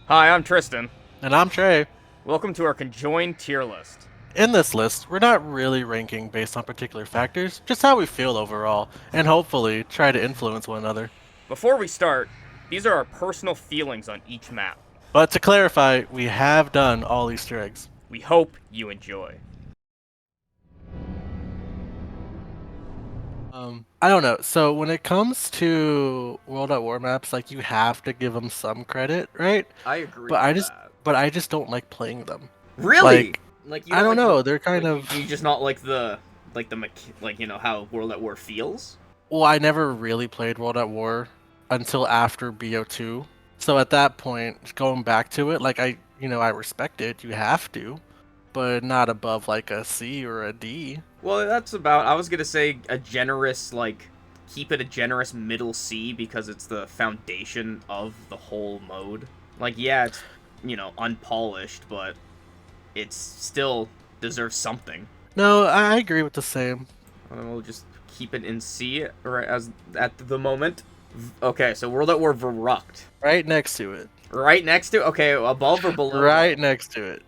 Hi, I'm Tristan. And I'm Trey. Welcome to our conjoined tier list. In this list, we're not really ranking based on particular factors, just how we feel overall, and hopefully try to influence one another. Before we start, these are our personal feelings on each map. But to clarify, we have done all Easter eggs. We hope you enjoy. I don't know. So when it comes to World at War maps, like you have to give them some credit, right? I agree But with I just, that. but I just don't like playing them. Really? Like, Like you I don't don't like the know. They're kind like of. you just not like the how World at War feels? Well, I never really played World at War until after BO2. So at that point, going back to it, like I respect it. You have to, but not above like a C or a D. Well, that's about I was going to say a generous keep it a generous middle C because it's the foundation of the whole mode. Like yeah, it's unpolished, but it's still deserves something. No, I agree with the same. And we'll just keep it in C right as at the moment. Okay, so World at War Verrucht. Right next to it. Right next to okay, above or below Right though? next to it.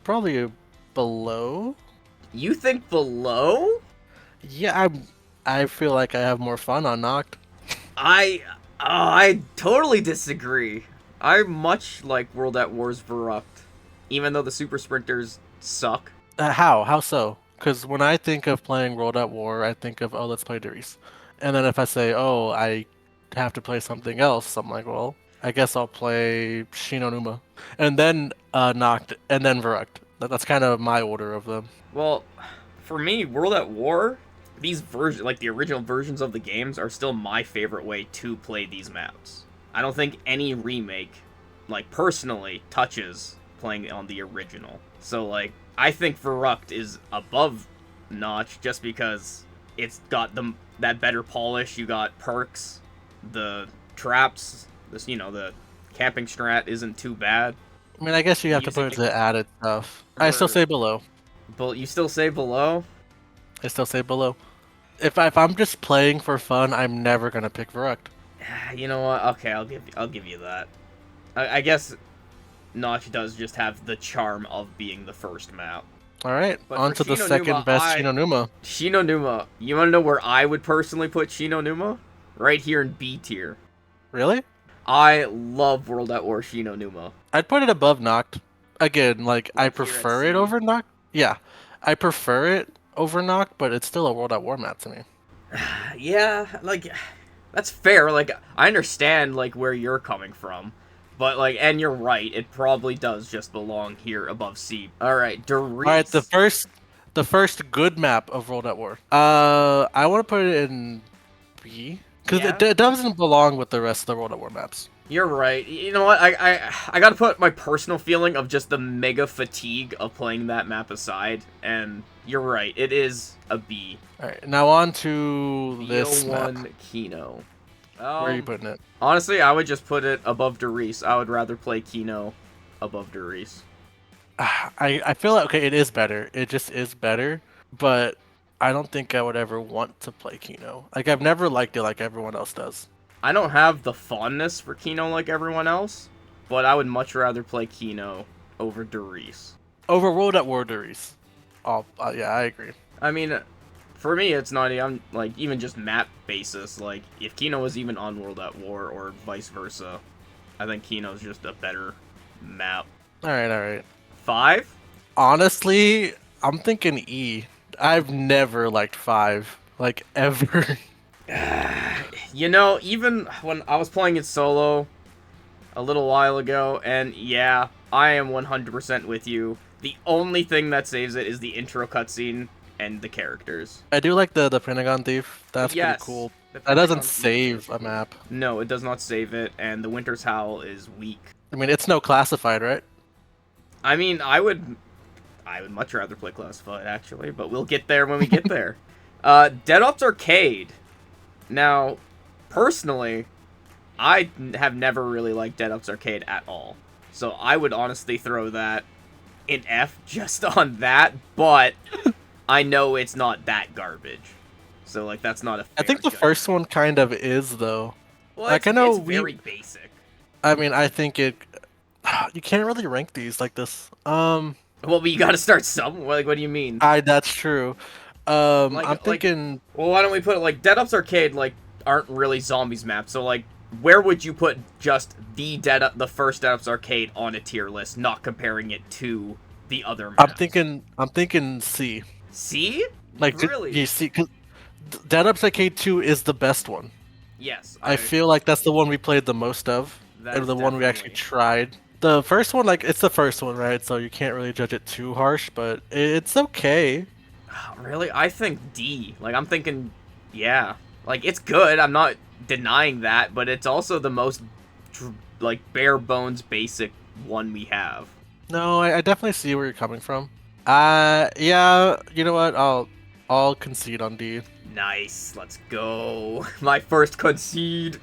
Probably below. You think below? Yeah, I feel like I have more fun on Noct. I totally disagree. I much like World at War's Verrucht, even though the super sprinters suck. How so? Because when I think of playing World at War, I think of, oh, let's play Darius. And then if I say, oh, I have to play something else, I'm like, well, I guess I'll play Shinonuma. And then Noct, and then Verrucht. That's kind of my order of them. Well, for me, World at War, these versions, like the original versions of the games, are still my favorite way to play these maps. I don't think any remake, like personally, touches playing on the original. So like, I think Verrucht is above notch just because it's got that better polish. You got perks, the traps, the camping strat isn't too bad. I mean, I guess you have to put Music the added stuff. I still for say below. but you still say below. I still say below. If I'm just playing for fun, I'm never gonna pick Verrucht. You know what? Okay, I'll give you that. I guess Notch does just have the charm of being the first map. All right, But on for to the Shinonuma, second best Shinonuma. Shinonuma. You want to know where I would personally put Shinonuma? Right here in B tier. Really? I love World at War Shinonuma. I'd put it above Noct. Again, like I Like here at prefer it C. over Noct. Yeah, I prefer it over Noct, but it's still a World at War map to me. Yeah, like that's fair. Like I understand like where you're coming from. But like and you're right, it probably does just belong here above C. Alright, All right, the Doris. first good map of World at War. I want to put it in B because Yeah. it doesn't belong with the rest of the World at War maps. You're right. You know what? I gotta put my personal feeling of just the mega fatigue of playing that map aside, and you're right. It is a B. All right, now on to this map. BO1 Kino. Where are you putting it? Honestly, I would just put it above Darius. I would rather play Kino above Darius. I feel like okay, it is better. It just is better, but I don't think I would ever want to play Kino. Like I've never liked it like everyone else does. I don't have the fondness for Kino like everyone else, but I would much rather play Kino over Darius. Over World at War Darius. Oh, yeah, I agree. I mean, for me, it's not I'm like even just map basis. Like if Kino was even on World at War or vice versa, I think Kino's just a better map. All right, all right. 5? Honestly, I'm thinking E. I've never liked 5, like ever. Even when I was playing it solo a little while ago, and yeah, I am 100% with you. The only thing that saves it is the intro cutscene and the characters. I do like the Pentagon Thief. That's pretty Yes, cool. the That doesn't Pentagon Thief is save pretty a cool. map. No, it does not save it, and the Winter's Howl is weak. I mean, it's no classified, right? I mean, I would much rather play Classified actually, but we'll get there when we get there. Dead Ops Arcade. Now, personally, I have never really liked Dead Ops Arcade at all. So I would honestly throw that in F just on that, but I know it's not that garbage. So like that's not a I fair think the judgment. first one kind of is though. Well, Like it's I know it's we very basic. I mean, I think it You can't really rank these like this. Well, but you gotta start somewhere. Like, what do you mean? That's true. I'm Like, thinking well, why don't we put it like Dead Ups Arcade? Like, aren't really zombies maps. So like, where would you put just the first Dead Ups Arcade on a tier list, not comparing it to the other maps? I'm thinking C. See? Like Really? you see, cause Dead Ups Arcade 2 is the best one. Yes, I feel like that's the one we played the most of, that and is the one we actually definitely. tried. The first one, like, it's the first one, right? So you can't really judge it too harsh, but it's okay. Really? I think D. Like, I'm thinking, yeah. Like, it's good. I'm not denying that, but it's also the most, like, bare bones basic one we have. No, I definitely see where you're coming from. Yeah, you know what? I'll concede on D. Nice. Let's go. My first concede.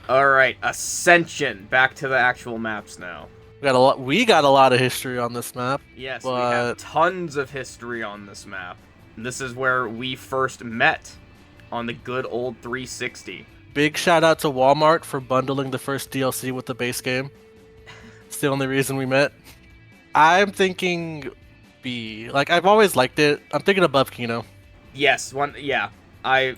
Alright, Ascension. Back to the actual maps now. We got a lot of history on this map, Yes, we have but tons of history on this map. This is where we first met on the good old 360. big shout out to Walmart for bundling the first DLC with the base game. It's the only reason we met. I'm thinking B. Like, I've always liked it. I'm thinking above Kino. Yes, yeah. I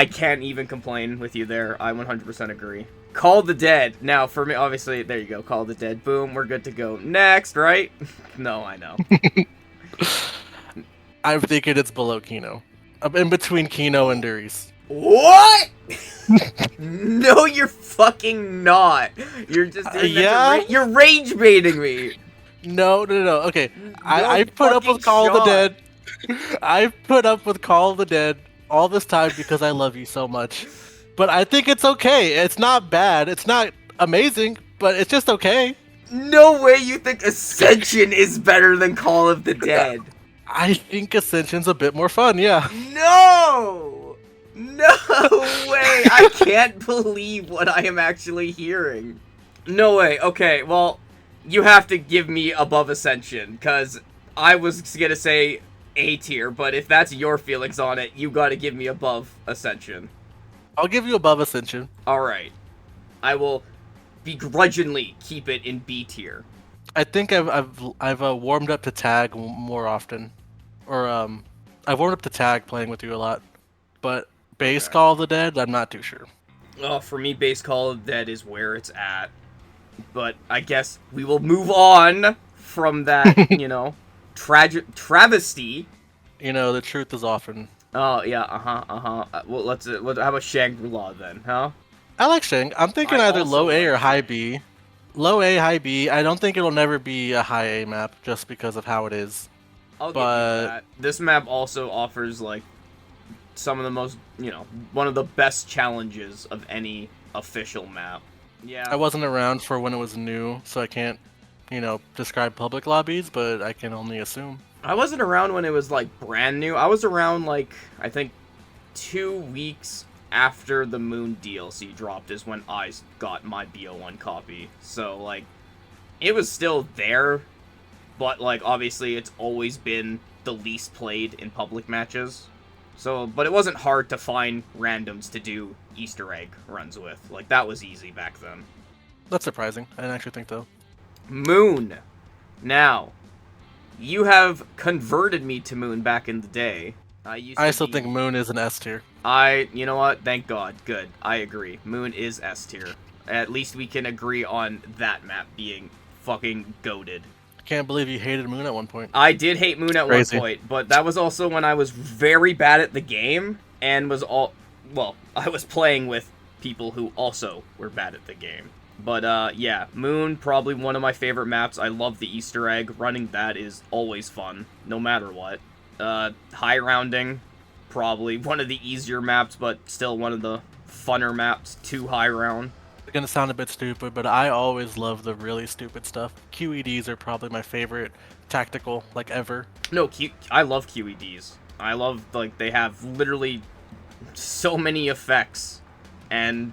can't even complain with you there. I 100% agree. Call the Dead. Now, for me, obviously, there you go. Call the Dead. Boom, we're good to go. Next, right? No, I know. I'm thinking it's below Kino. In between Kino and Duris. What? No, you're fucking not. You're just doing that Yeah? you're rage baiting me. No. Okay, I No put up fucking with Call of the shot. Dead. I've put up with Call of the Dead all this time because I love you so much. But I think it's okay. It's not bad. It's not amazing, but it's just okay. No way you think Ascension is better than Call of the Dead. I think Ascension's a bit more fun, yeah. No! No way! I can't believe what I am actually hearing. No way. Okay, well, you have to give me above Ascension, because I was gonna say A tier, but if that's your feelings on it, you gotta give me above Ascension. I'll give you above Ascension. Alright. I will begrudgingly keep it in B tier. I think I've warmed up to tag more often, or I've warmed up to tag playing with you a lot, but base Okay. Call of the Dead, I'm not too sure. Oh, for me, base Call of the Dead is where it's at. But I guess we will move on from that, travesty. You know, the truth is often. Oh, yeah, well, how about Shangri-La then, huh? I like Shang. I'm thinking I either also low A or like high B. Low A, high B. I don't think it'll never be a high A map just because of how it is. I'll give you But that. This map also offers, like, some of the most, one of the best challenges of any official map. Yeah. I wasn't around for when it was new, so I can't, describe public lobbies, but I can only assume. I wasn't around when it was, like, brand new. I was around, like, I think 2 weeks after the Moon DLC dropped is when I got my BO1 copy. So, like, it was still there, but, like, obviously it's always been the least played in public matches. So, but it wasn't hard to find randoms to do Easter egg runs with. Like, that was easy back then. That's surprising. I didn't actually think though. Moon. Now, you have converted me to Moon back in the day. I still think Moon is an S tier. You know what? Thank God. Good. I agree. Moon is S tier. At least we can agree on that map being fucking goated. I can't believe you hated Moon at one point. I did hate Moon at Crazy. one point, but that was also when I was very bad at the game and I was playing with people who also were bad at the game. But, yeah, Moon, probably one of my favorite maps. I love the Easter egg. Running that is always fun, no matter what. High rounding, probably one of the easier maps, but still one of the funner maps to high round. It's gonna sound a bit stupid, but I always love the really stupid stuff. QEDs are probably my favorite tactical, like, ever. No, I love QEDs. I love, like, they have literally so many effects, and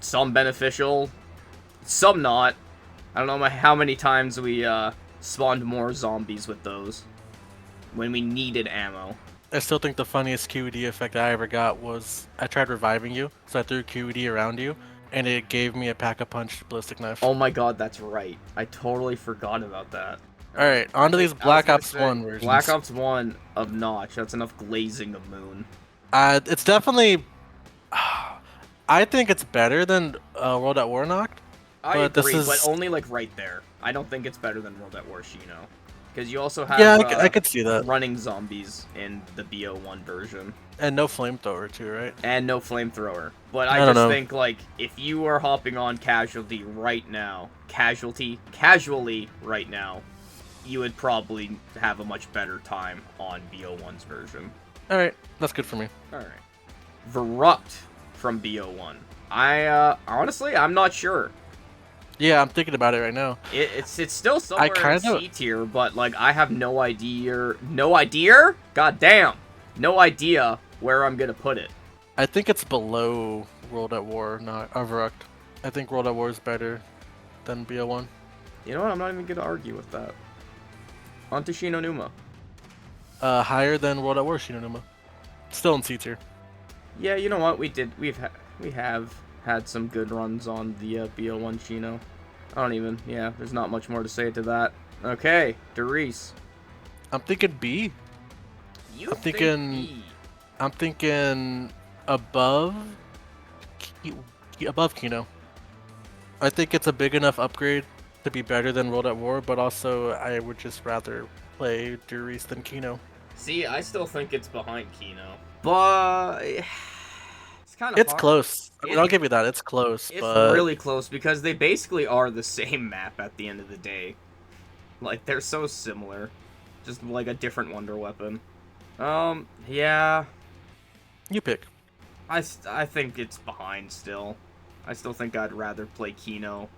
some beneficial, some not. I don't know how many times we, spawned more zombies with those when we needed ammo. I still think the funniest QED effect I ever got was I tried reviving you, so I threw QED around you, and it gave me a pack-a-punch ballistic knife. Oh my god, that's right. I totally forgot about that. All right, on to these I was Black gonna Ops say, 1 versions. Black Ops 1 of Notch. That's enough glazing of moon. It's definitely. I think it's better than World at War Knocked. I But agree, this but is only like right there. I don't think it's better than World at War Shino. Because you also have yeah, I could see that. running zombies in the BO1 version. And no flamethrower too, right? And no flamethrower. But I I don't just know. think, like, if you are hopping on Casualty right now, casually right now, you would probably have a much better time on BO1's version. All right, that's good for me. Alright. Verupt from BO1. Honestly, I'm not sure. Yeah, I'm thinking about it right now. It's still somewhere in kinda- C tier, but like I have no idea. God damn, no idea where I'm gonna put it. I think it's below World at War, not Overrocked. I think World at War is better than BO1. You know what? I'm not even gonna argue with that. On to Shinonuma. Higher than World at War Shinonuma. Still in C tier. Yeah, you know what? We have had some good runs on the BO1 Shino. Yeah, there's not much more to say to that. Okay, Derice. I'm thinking B. You I'm thinking- B. I'm thinking above above Kino. I think it's a big enough upgrade to be better than World at War, but also I would just rather play Durice than Kino. See, I still think it's behind Kino, but it's kind of It's close. I mean, I'll give you that. It's close, It's but really close because they basically are the same map at the end of the day. Like, they're so similar. Just like a different wonder weapon. Yeah. you pick. I think it's behind still. I still think I'd rather play Kino.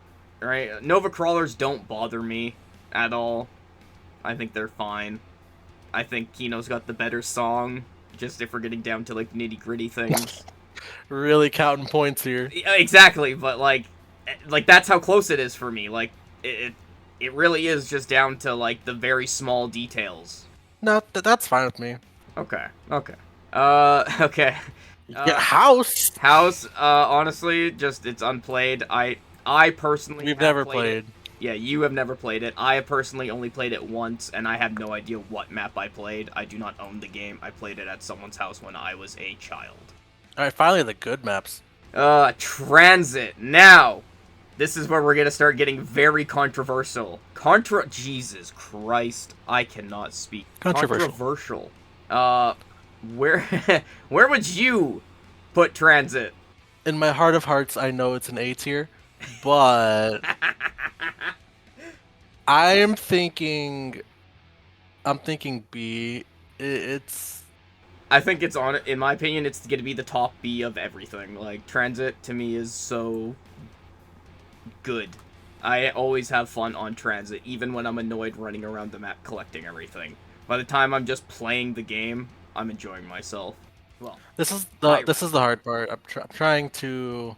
Right? Nova Crawlers don't bother me at all. I think they're fine. I think Kino's got the better song. Just if we're getting down to, like, nitty-gritty things. Really counting points here. Yeah, exactly, but like that's how close it is for me. Like it really is just down to like the very small details. No, that's fine with me. Okay. Okay. Yeah, House. House. Honestly, just it's unplayed. I personally We've have never played played. it. Yeah, you have never played it. I personally only played it once, and I have no idea what map I played. I do not own the game. I played it at someone's house when I was a child. All right, finally the good maps. Transit. Now, this is where we're gonna start getting very controversial. Jesus Christ, I cannot speak. Controversial. Where, where would you put Transit? In my heart of hearts, I know it's an A tier, but I'm thinking B. It's I think it's on. In my opinion, it's gonna be the top B of everything. Like Transit to me is so good. I always have fun on Transit, even when I'm annoyed running around the map collecting everything. By the time I'm just playing the game, I'm enjoying myself. Well, this is the hard part. I'm trying to.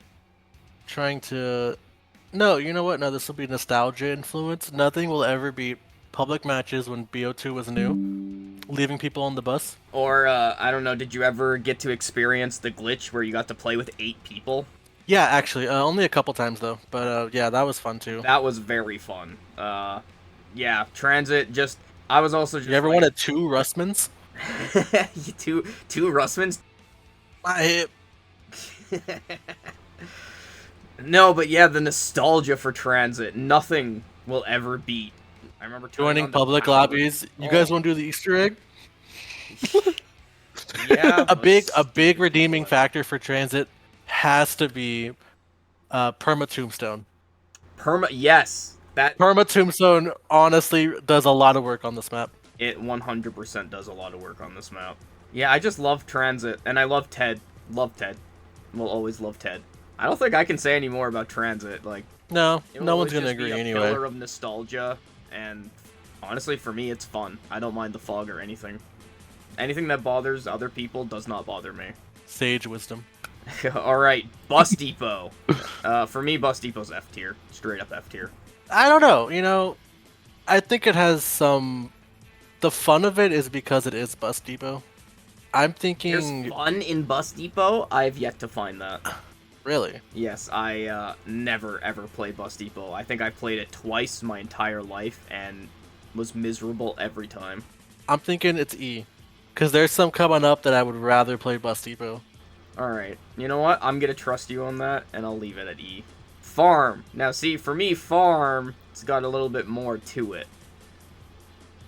No, you know what? No, this will be nostalgia influence. Nothing will ever beat public matches when BO2 was new, leaving people on the bus. Or I don't know. Did you ever get to experience the glitch where you got to play with 8 people? Yeah, actually, only a couple times though. But yeah, that was fun too. That was very fun. Yeah, Transit. Just I was also just. You ever wanted 2 Rustmans? two Russmans. My hip. No, but yeah, the nostalgia for Transit. Nothing will ever beat. I remember Joining public lobbies. You guys want to do the Easter egg? Yeah. a big redeeming factor for Transit has to be perma tombstone. Yes. That Perma tombstone honestly does a lot of work on this map. It 100% does a lot of work on this map. Yeah, I just love Transit, and I love Ted. Love Ted. Will always love Ted. I don't think I can say any more about Transit. Like, no it will one's always gonna just be agree a anyway. pillar of nostalgia, and honestly, for me, it's fun. I don't mind the fog or anything. Anything that bothers other people does not bother me. Sage wisdom. All right, Bus Depot. For me, Bus Depot's F tier, straight up F tier. I don't know. You know, I think it has some. The fun of it is because it is Bus Depot. I'm thinking There's fun in Bus Depot. I've yet to find that. Really? Yes, I never ever played Bus Depot. I think I played it twice my entire life and was miserable every time. I'm thinking it's E. Because there's some coming up that I would rather play Bus Depot. Alright, you know what? I'm gonna trust you on that, and I'll leave it at E. Farm. Now, see, for me, Farm, it's got a little bit more to it.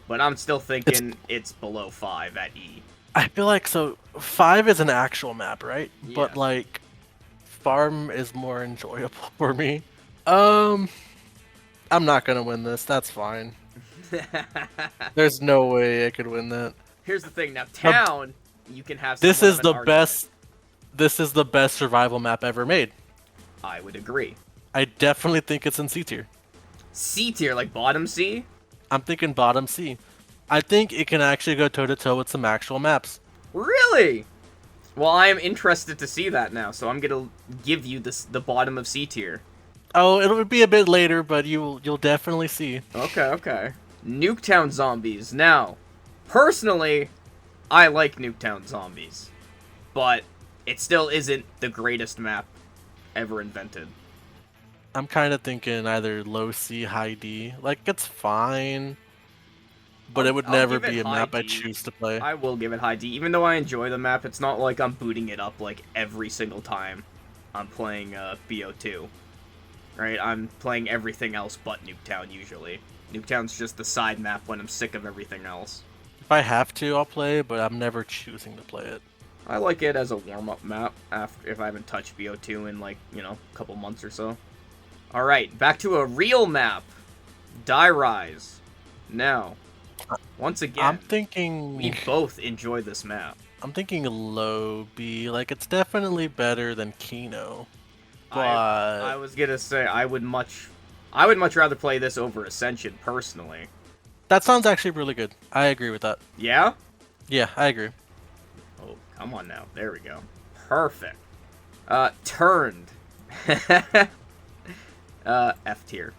But I'm still It's thinking it's below 5 at E. I feel like so 5 is an actual map, right? Yeah. But like Farm is more enjoyable for me. Um I'm not gonna win this, that's fine. There's no way I could win that. Here's the thing, now, Now, Town, you can have this somewhat is of an the argument. this is the best survival map ever made. I would agree. I definitely think it's in C tier. C tier, like bottom C? I'm thinking bottom C. I think it can actually go toe to toe with some actual maps. Really? Well, I am interested to see that now, so I'm gonna give you the bottom of C tier. Oh, it'll be a bit later, but you'll definitely see. Okay, okay. Nuketown Zombies. Now, personally, I like Nuketown Zombies, but it still isn't the greatest map ever invented. I'm kind of thinking either low C, high D. Like, it's fine, but it would I'll never give it be a high map I D. choose to play. I will give it high D. Even though I enjoy the map, it's not like I'm booting it up like every single time I'm playing BO2. Right? I'm playing everything else but Nuketown usually. Nuketown's just the side map when I'm sick of everything else. If I have to, I'll play, but I'm never choosing to play it. I like it as a warm-up map after if I haven't touched BO2 in like, you know, a couple months or so. Alright, back to a real map. Die Rise. Now, once again, I'm thinking we both enjoy this map. I'm thinking low B. Like, it's definitely better than Kino. But I was gonna say I would much rather play this over Ascension personally. that sounds actually really good. I agree with that. Yeah? Yeah, I agree. Oh, come on now. There we go. Perfect. Turned. F tier.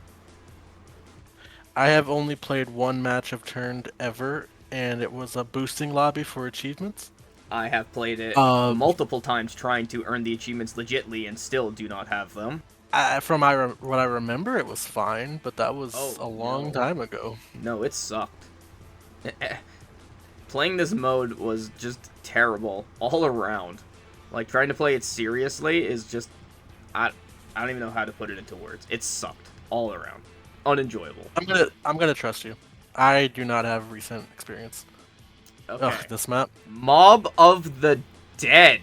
I have only played one match of Turned ever, and it was a boosting lobby for achievements. I have played it Um, multiple times trying to earn the achievements legitly and still do not have them. From what I remember, it was fine, but that was Oh, a long no. time ago. No, it sucked. Playing this mode was just terrible all around. Like, trying to play it seriously is just... I don't even know how to put it into words. It sucked all around. Unenjoyable. I'm gonna trust you. I do not have recent experience. Okay. Ugh, this map. Mob of the Dead.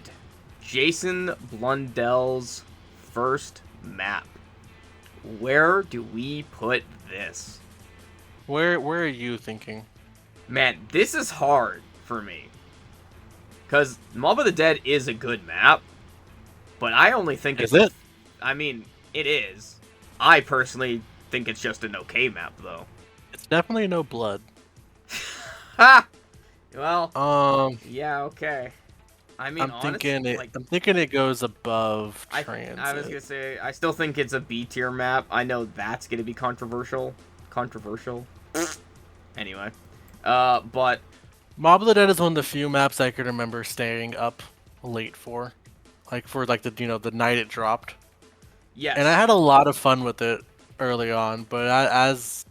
Jason Blundell's first map. Where do we put this? Where are you thinking? Man, this is hard for me. Because Mob of the Dead is a good map, but I only think Is it's... it? I mean, it is. I personally think it's just an okay map, though. It's definitely no blood. Ha! Well, yeah, okay. I mean, I'm thinking it. like, I'm thinking it goes above I transit. was gonna say, I still think it's a B tier map. I know that's gonna be controversial. Controversial. Anyway. But... Mob of the Dead is one of the few maps I can remember staying up late for. Like, for, like, the night it dropped. Yes. And I had a lot of fun with it early on, but as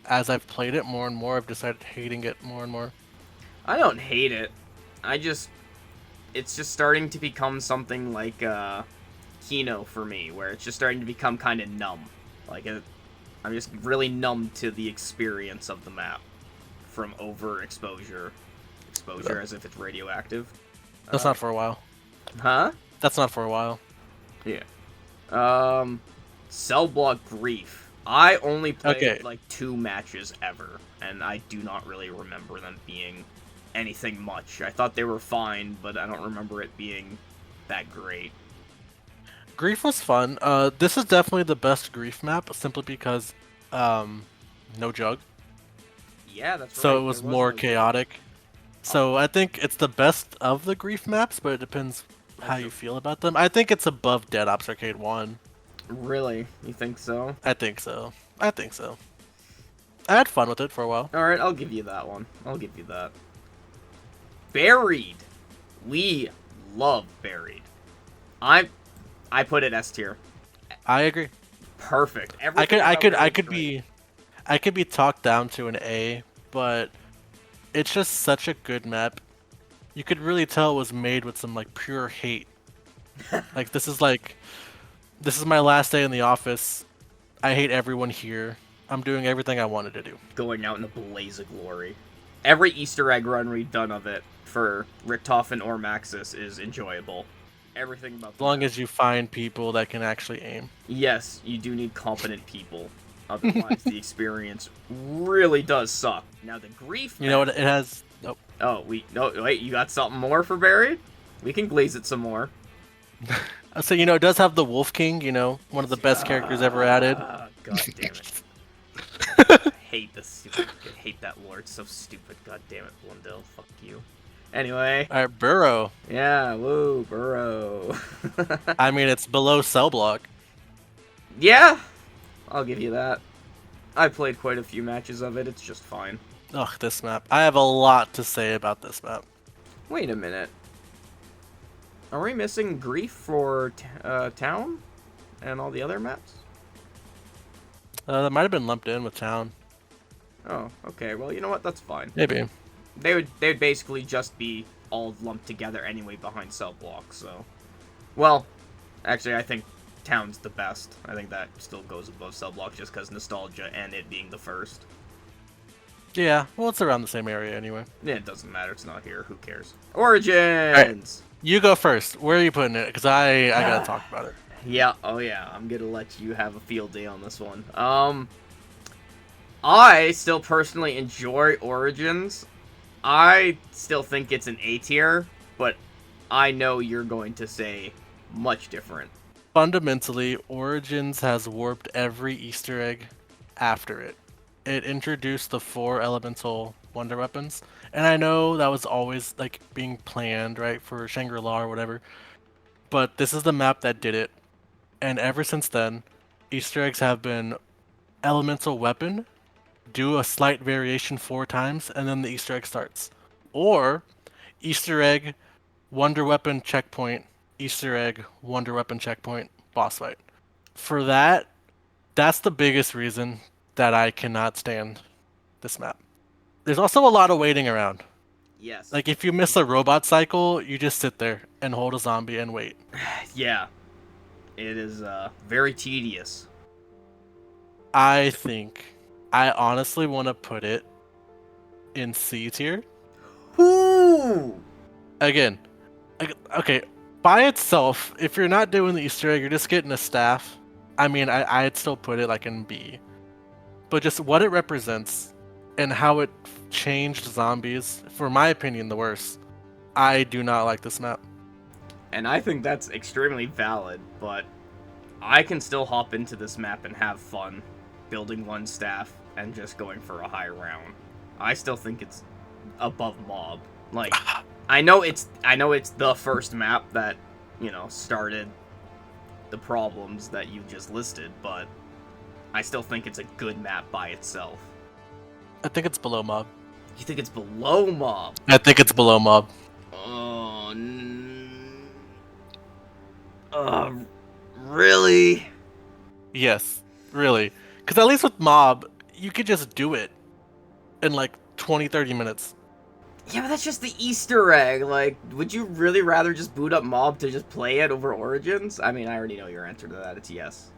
I've played it more and more, I've decided hating it more and more. I don't hate it. It's just starting to become something like, Kino for me, where it's just starting to become kind of numb. Like, I'm just really numb to the experience of the map. From overexposure. Exposure as if it's radioactive. That's not for a while. Huh? That's not for a while. Yeah. Cell Block Grief. I only played, like, 2 matches ever, and I do not really remember them being anything much. I thought they were fine, but I don't remember it being that great. Grief was fun. This is definitely the best Grief map, simply because, no jug. Yeah, that's right. So it was more chaotic. So I think it's the best of the Grief maps, but it depends how you feel about them. I think it's above Dead Ops Arcade 1. Really? You think so? I think so. I think so. I had fun with it for a while. Alright, I'll give you that one. I'll give you that. Buried. We love Buried. I I put it S tier. I agree. Perfect. I Everything could I about could it I is could great. be talked down to an A, but it's just such a good map. You could really tell it was made with some like pure hate. Like this is my last day in the office. I hate everyone here. I'm doing everything I wanted to do. Going out in a blaze of glory. Every Easter egg run we've done of it for Richtofen or Maxis is enjoyable. Everything about As the long map. as you find people that can actually aim. Yes, you do need competent people. Otherwise, the experience really does suck. Now, the grief You know what? map. It has. Nope. Oh, no, wait, you got something more for Buried? We can glaze it some more. So it does have the Wolf King. One of the best characters ever added. God damn it. I hate that lore. It's so stupid. God damn it, Blundell. Fuck you. Anyway. All right, Burrow. Yeah, woo, Burrow. I mean, it's below Cell Block. Yeah, I'll give you that. I played quite a few matches of it. It's just fine. Ugh, this map. I have a lot to say about this map. Wait a minute. Are we missing Grief for Town and all the other maps? That might have been lumped in with Town. Oh, okay. Well, you know what? That's fine. Maybe. They'd basically just be all lumped together anyway behind Cell Block. So, well, actually, I think Town's the best. I think that still goes above Cell Block just because nostalgia and it being the first. Yeah, well, it's around the same area anyway. Yeah, it doesn't matter. It's not here. Who cares? Origins. You go first. Where are you putting it? Because I gotta talk about it. Yeah, oh yeah, I'm gonna let you have a field day on this one. I still personally enjoy Origins. I still think it's an A tier, but I know you're going to say much different. Fundamentally, Origins has warped every Easter egg after it. It introduced the 4 elemental wonder weapons, and I know that was always like being planned, right, for Shangri-La or whatever. But this is the map that did it, and ever since then, Easter eggs have been elemental weapon, do a slight variation 4 times, and then the Easter egg starts. Or Easter egg, wonder weapon checkpoint, Easter egg, wonder weapon checkpoint, boss fight. For that, that's the biggest reason that I cannot stand this map. There's also a lot of waiting around. Yes. Like if you miss a robot cycle, you just sit there and hold a zombie and wait. Yeah. It is very tedious. I honestly want to put it in C tier. Ooh! Again, okay, by itself, if you're not doing the Easter egg, you're just getting a staff. I mean, I'd still put it like in B. But just what it represents and how it changed zombies, for my opinion, the worst. I do not like this map. And I think that's extremely valid, but I can still hop into this map and have fun building one staff and just going for a high round. I still think it's above Mob. Like, I know it's the first map that, started the problems that you just listed, but I still think it's a good map by itself. I think it's below Mob. You think it's below Mob? I think it's below Mob. Oh, really? Yes, really. Because at least with Mob, you could just do it in like 20-30 minutes. Yeah, but that's just the Easter egg. Like, would you really rather just boot up Mob to just play it over Origins? I mean, I already know your answer to that. It's yes.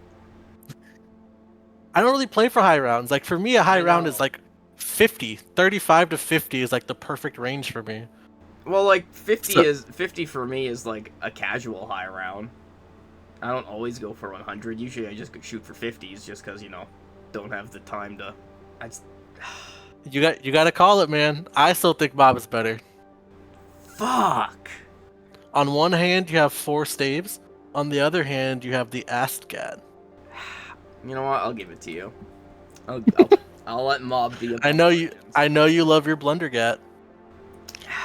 I don't really play for high rounds. Like, for me, a high I round know. is like 50. 35 to 50 is like the perfect range for me. Well, like, 50 So- 50 for me is like a casual high round. I don't always go for 100. Usually I just shoot for 50s just because, don't have the time to... I just... You got to call it, man. I still think Mob is better. Fuck! On one hand, you have 4 staves. On the other hand, you have the Astgad. You know what? I'll give it to you. I'll let Mob be. I know you love your Blundergat.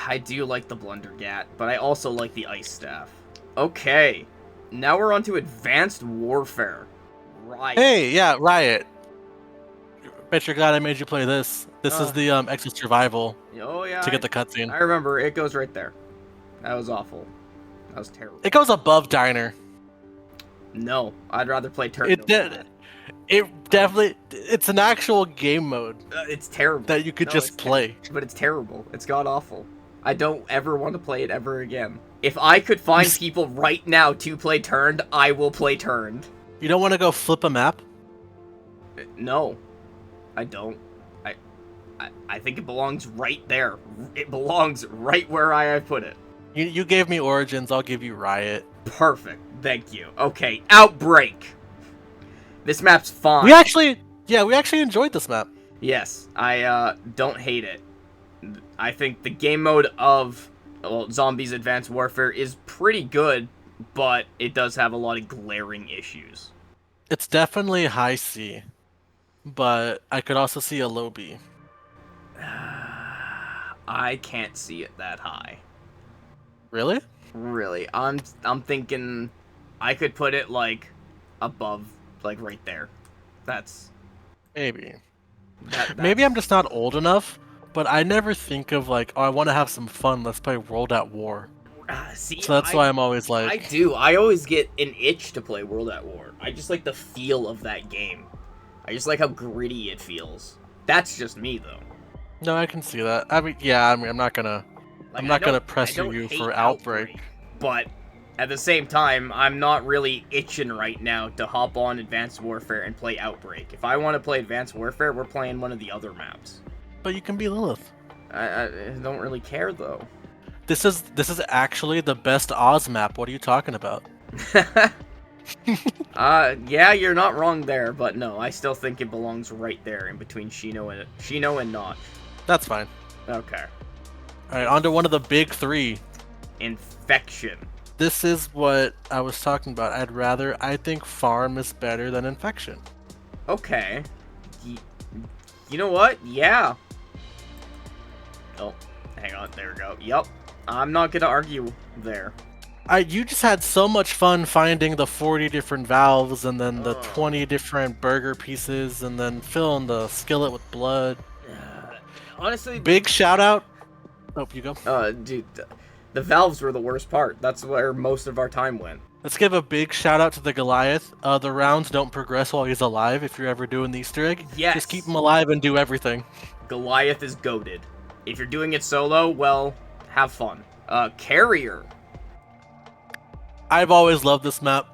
I do like the Blundergat, but I also like the Ice Staff. Okay, now we're on to Advanced Warfare. Right. Hey, yeah, Riot. Bet you're glad I made you play this. This is the Exit Survival Oh yeah. to get the cutscene. I remember. It goes right there. That was awful. That was terrible. It goes above Diner. No, I'd rather play turned It over did. that. It definitely. It's an actual game mode It's terrible. that you could No, just play. but it's terrible. It's god awful. I don't ever want to play it ever again. If I could find people right now to play turned, I will play turned. You don't want to go flip a map? No, I don't. I think it belongs right there. It belongs right where I put it. You gave me Origins, I'll give you Riot. Perfect. Thank you. Okay, Outbreak. This map's fine. We actually enjoyed this map. Yes, I don't hate it. I think the game mode of Zombies Advanced Warfare is pretty good, but it does have a lot of glaring issues. It's definitely high C, but I could also see a low B. I can't see it that high. Really? Really, I'm thinking I could put it like above, like right there. That's Maybe. that's... Maybe I'm just not old enough, but I never think of like, oh, I want to have some fun. Let's play World at War. See, So that's why I'm always like, I do. I always get an itch to play World at War. I just like the feel of that game. I just like how gritty it feels. That's just me though. no, I can see that. I mean, yeah, I'm not gonna, Like, I'm not gonna I pressure don't you hate for Outbreak. but at the same time, I'm not really itching right now to hop on Advanced Warfare and play Outbreak. If I want to play Advanced Warfare, we're playing one of the other maps. But you can be Lilith. I don't really care though. This is actually the best Oz map. What are you talking about? Yeah, you're not wrong there, but no, I still think it belongs right there in between Shino and Notch. That's fine. Okay. All right, on to one of the big three. Infection. This is what I was talking about. I think Farm is better than Infection. Okay. You know what? Yeah. Oh, hang on. There we go. Yup. I'm not gonna argue there. You just had so much fun finding the 40 different valves and then the 20 different burger pieces and then filling the skillet with blood. Honestly, Big shout out. Oh, you go. Dude, the valves were the worst part. That's where most of our time went. Let's give a big shout out to the Goliath. The rounds don't progress while he's alive if you're ever doing the Easter egg. Yes. Just keep him alive and do everything. Goliath is goated. If you're doing it solo, well, have fun. Carrier. I've always loved this map.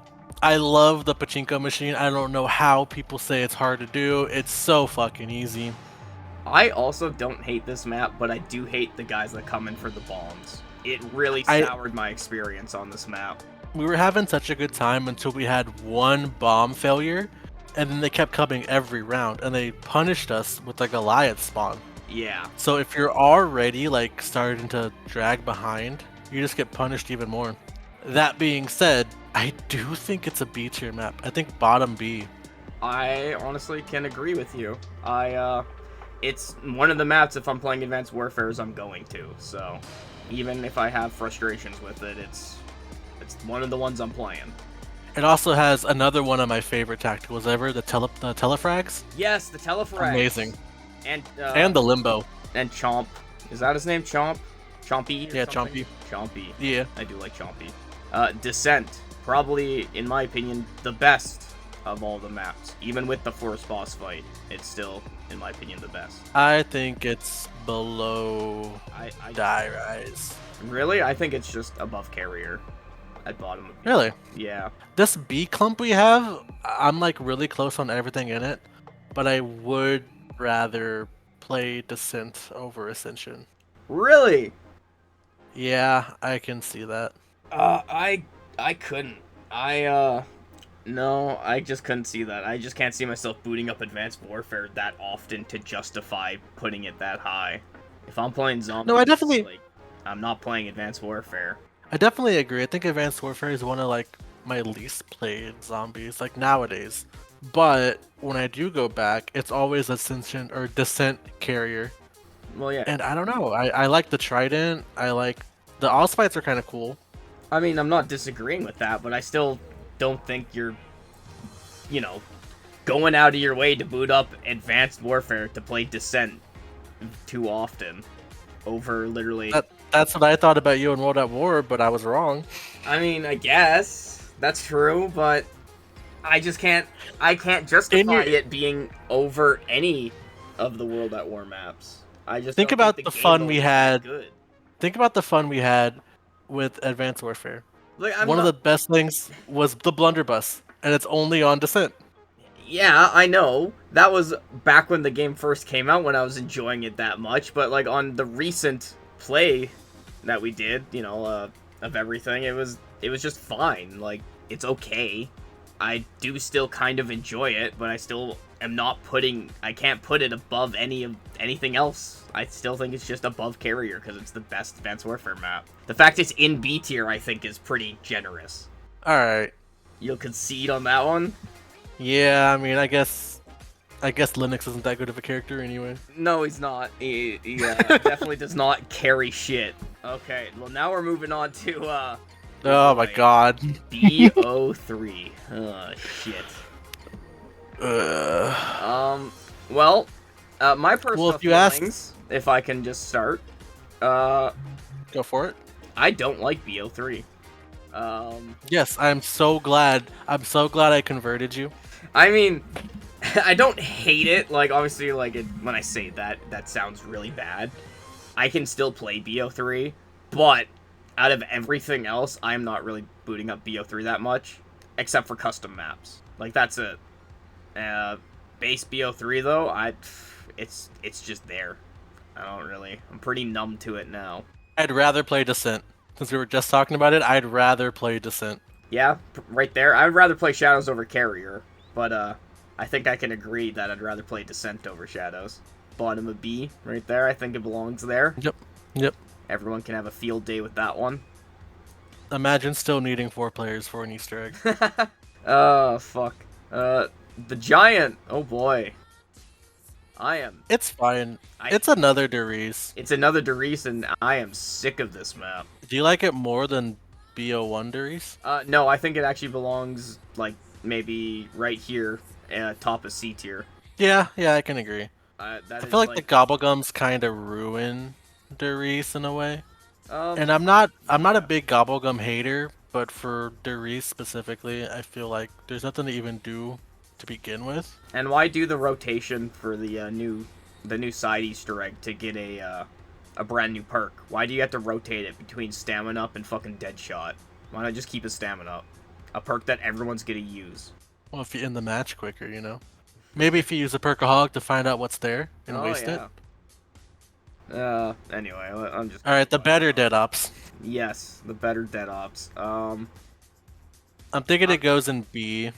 I love the pachinko machine. I don't know how people say it's hard to do. It's so fucking easy. I also don't hate this map, but I do hate the guys that come in for the bombs. It really soured my experience on this map. We were having such a good time until we had one bomb failure, and then they kept coming every round, and they punished us with a Goliath spawn. Yeah. So if you're already like starting to drag behind, you just get punished even more. That being said, I do think it's a B tier map. I think bottom B. I honestly can agree with you. It's one of the maps if I'm playing Advanced Warfares I'm going to. So even if I have frustrations with it, it's one of the ones I'm playing. It also has another one of my favorite tacticals ever, the telefrags. Yes, the telefrags. Amazing. And the limbo. And Chomp. Is that his name? Chomp? Chompy? Yeah, something? Chompy. Chompy. Yeah. I do like Chompy. Descent. Probably, in my opinion, the best of all the maps. Even with the first boss fight, it's still, in my opinion, the best. I think it's below Die Rise. Really? I think it's just above Carrier. At bottom of B. Really? Yeah. This B clump we have, I'm like really close on everything in it, but I would rather play Descent over Ascension. Really? Yeah, I can see that. I couldn't. No, I just couldn't see that. I just can't see myself booting up Advanced Warfare that often to justify putting it that high. If I'm playing zombies, No, I definitely... like, I'm not playing Advanced Warfare. I definitely agree. I think Advanced Warfare is one of like my least played zombies, like nowadays. But when I do go back, it's always Ascension or Descent Carrier. Well, yeah. And I don't know. I like the Trident. I like the Allspites are kind of cool. I mean, I'm not disagreeing with that, but I still don't think you're, going out of your way to boot up Advanced Warfare to play Descent too often over literally... That's what I thought about you in World at War, but I was wrong. I mean, I guess that's true, but I just can't. I can't In justify your it being over any of the World at War maps. I just think don't think about the the game fun mode we is that had. good. Think about the fun we had with Advanced Warfare. Like I'm One of not. the best things was the blunderbuss, and it's only on Descent. Yeah, I know. That was back when the game first came out when I was enjoying it that much, but like on the recent play that we did, of everything, it was just fine. Like it's okay. I do still kind of enjoy it, but I still am not putting I can't put it above anything else. I still think it's just above Carrier because it's the best Advanced Warfare map. The fact it's in B tier I think is pretty generous. All right. You'll concede on that one? Yeah, I mean, I guess Linux isn't that good of a character anyway. No, he's not. He definitely does not carry shit. Okay, well now we're moving on to Oh my god. BO3. Oh shit. Well, my personal if you ask- feelings, if I can just start, uh, Go for it. I don't like BO3. Yes, I'm so glad. I'm so glad I converted you. I mean, I don't hate it. Like, obviously, when I say that, that sounds really bad. I can still play BO3, but out of everything else, I'm not really booting up BO3 that much, except for custom maps. Like, that's it. Base BO3 though, it's just there. I'm pretty numb to it now. I'd rather play Descent. Since we were just talking about it, I'd rather play Descent. Yeah, right there. I'd rather play Shadows over Carrier, but I think I can agree that I'd rather play Descent over Shadows. Bottom of B, right there. I think it belongs there. Yep. Everyone can have a field day with that one. Imagine still needing 4 players for an Easter egg. Oh, fuck. The Giant. Oh, boy. It's fine. I- It's another Derice. It's another Derice, and I am sick of this map. Do you like it more than BO1 Derice? No, I think it actually belongs, like, maybe right here, top of C tier. Yeah, I can agree. That I is, feel like the Gobblegums kind of ruin Derice in a way. And I'm not a big Gobblegum hater, but for Derice specifically, I feel like there's nothing to even do to begin with. And why do the rotation for the new side Easter egg to get a brand new perk? Why do you have to rotate it between Stamina Up and fucking Deadshot? Why not just keep a Stamina Up? A perk that everyone's gonna use. Well, if you end the match quicker, you know. Maybe if you use a Perkaholic to find out what's there and waste it. Anyway, I'm just... Alright, the better Dead Ops. Yes, the better Dead Ops. I'm thinking it goes in B.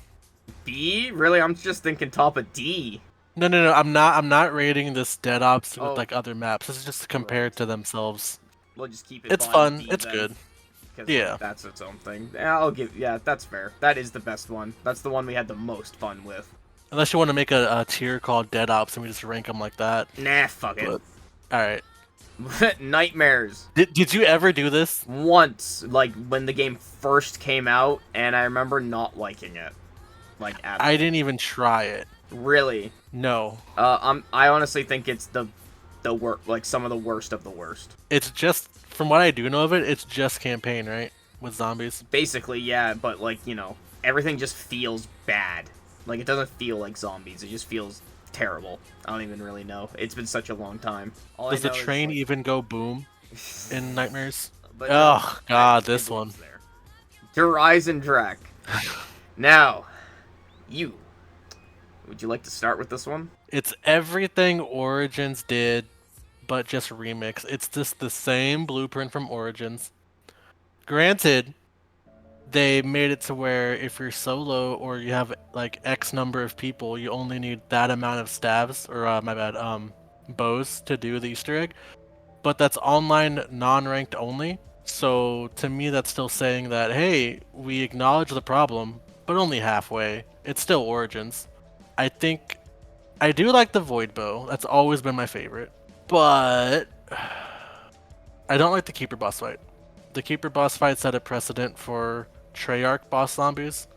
B? Really? I'm just thinking top of D. No. I'm not rating this Dead Ops Oh. with like other maps. This is just compared to themselves. We'll just keep it It's bottom fun. D It's then, good. 'cause, Yeah. like, that's its own thing. Yeah, that's fair. That is the best one. That's the one we had the most fun with. Unless you want to make a tier called Dead Ops and we just rank them like that. Nah, fuck it. Alright. Nightmares. Did you ever do this? Once, like, when the game first came out, and I remember not liking it. Like, at all. I didn't even try it. Really? No. I honestly think it's the like, some of the worst of the worst. It's just, from what I do know of it, it's just campaign, right? With zombies. Basically, yeah, but, like, everything just feels bad. Like, it doesn't feel like zombies, it just feels terrible. I don't even really know. It's been such a long time. All Does I the know is, train like, even go boom in Nightmares? but Oh, God, it this belongs one. there. Horizon Drek. Now, would you like to start with this one? It's everything Origins did, but just remix. It's just the same blueprint from Origins. Granted, they made it to where if you're solo or you have like X number of people, you only need that amount of stabs, or bows to do the Easter egg. But that's online non-ranked only. So to me, that's still saying that, hey, we acknowledge the problem, but only halfway. It's still Origins. I do like the Void Bow. That's always been my favorite. But I don't like the Keeper boss fight. The Keeper boss fight set a precedent for Treyarch boss zombies.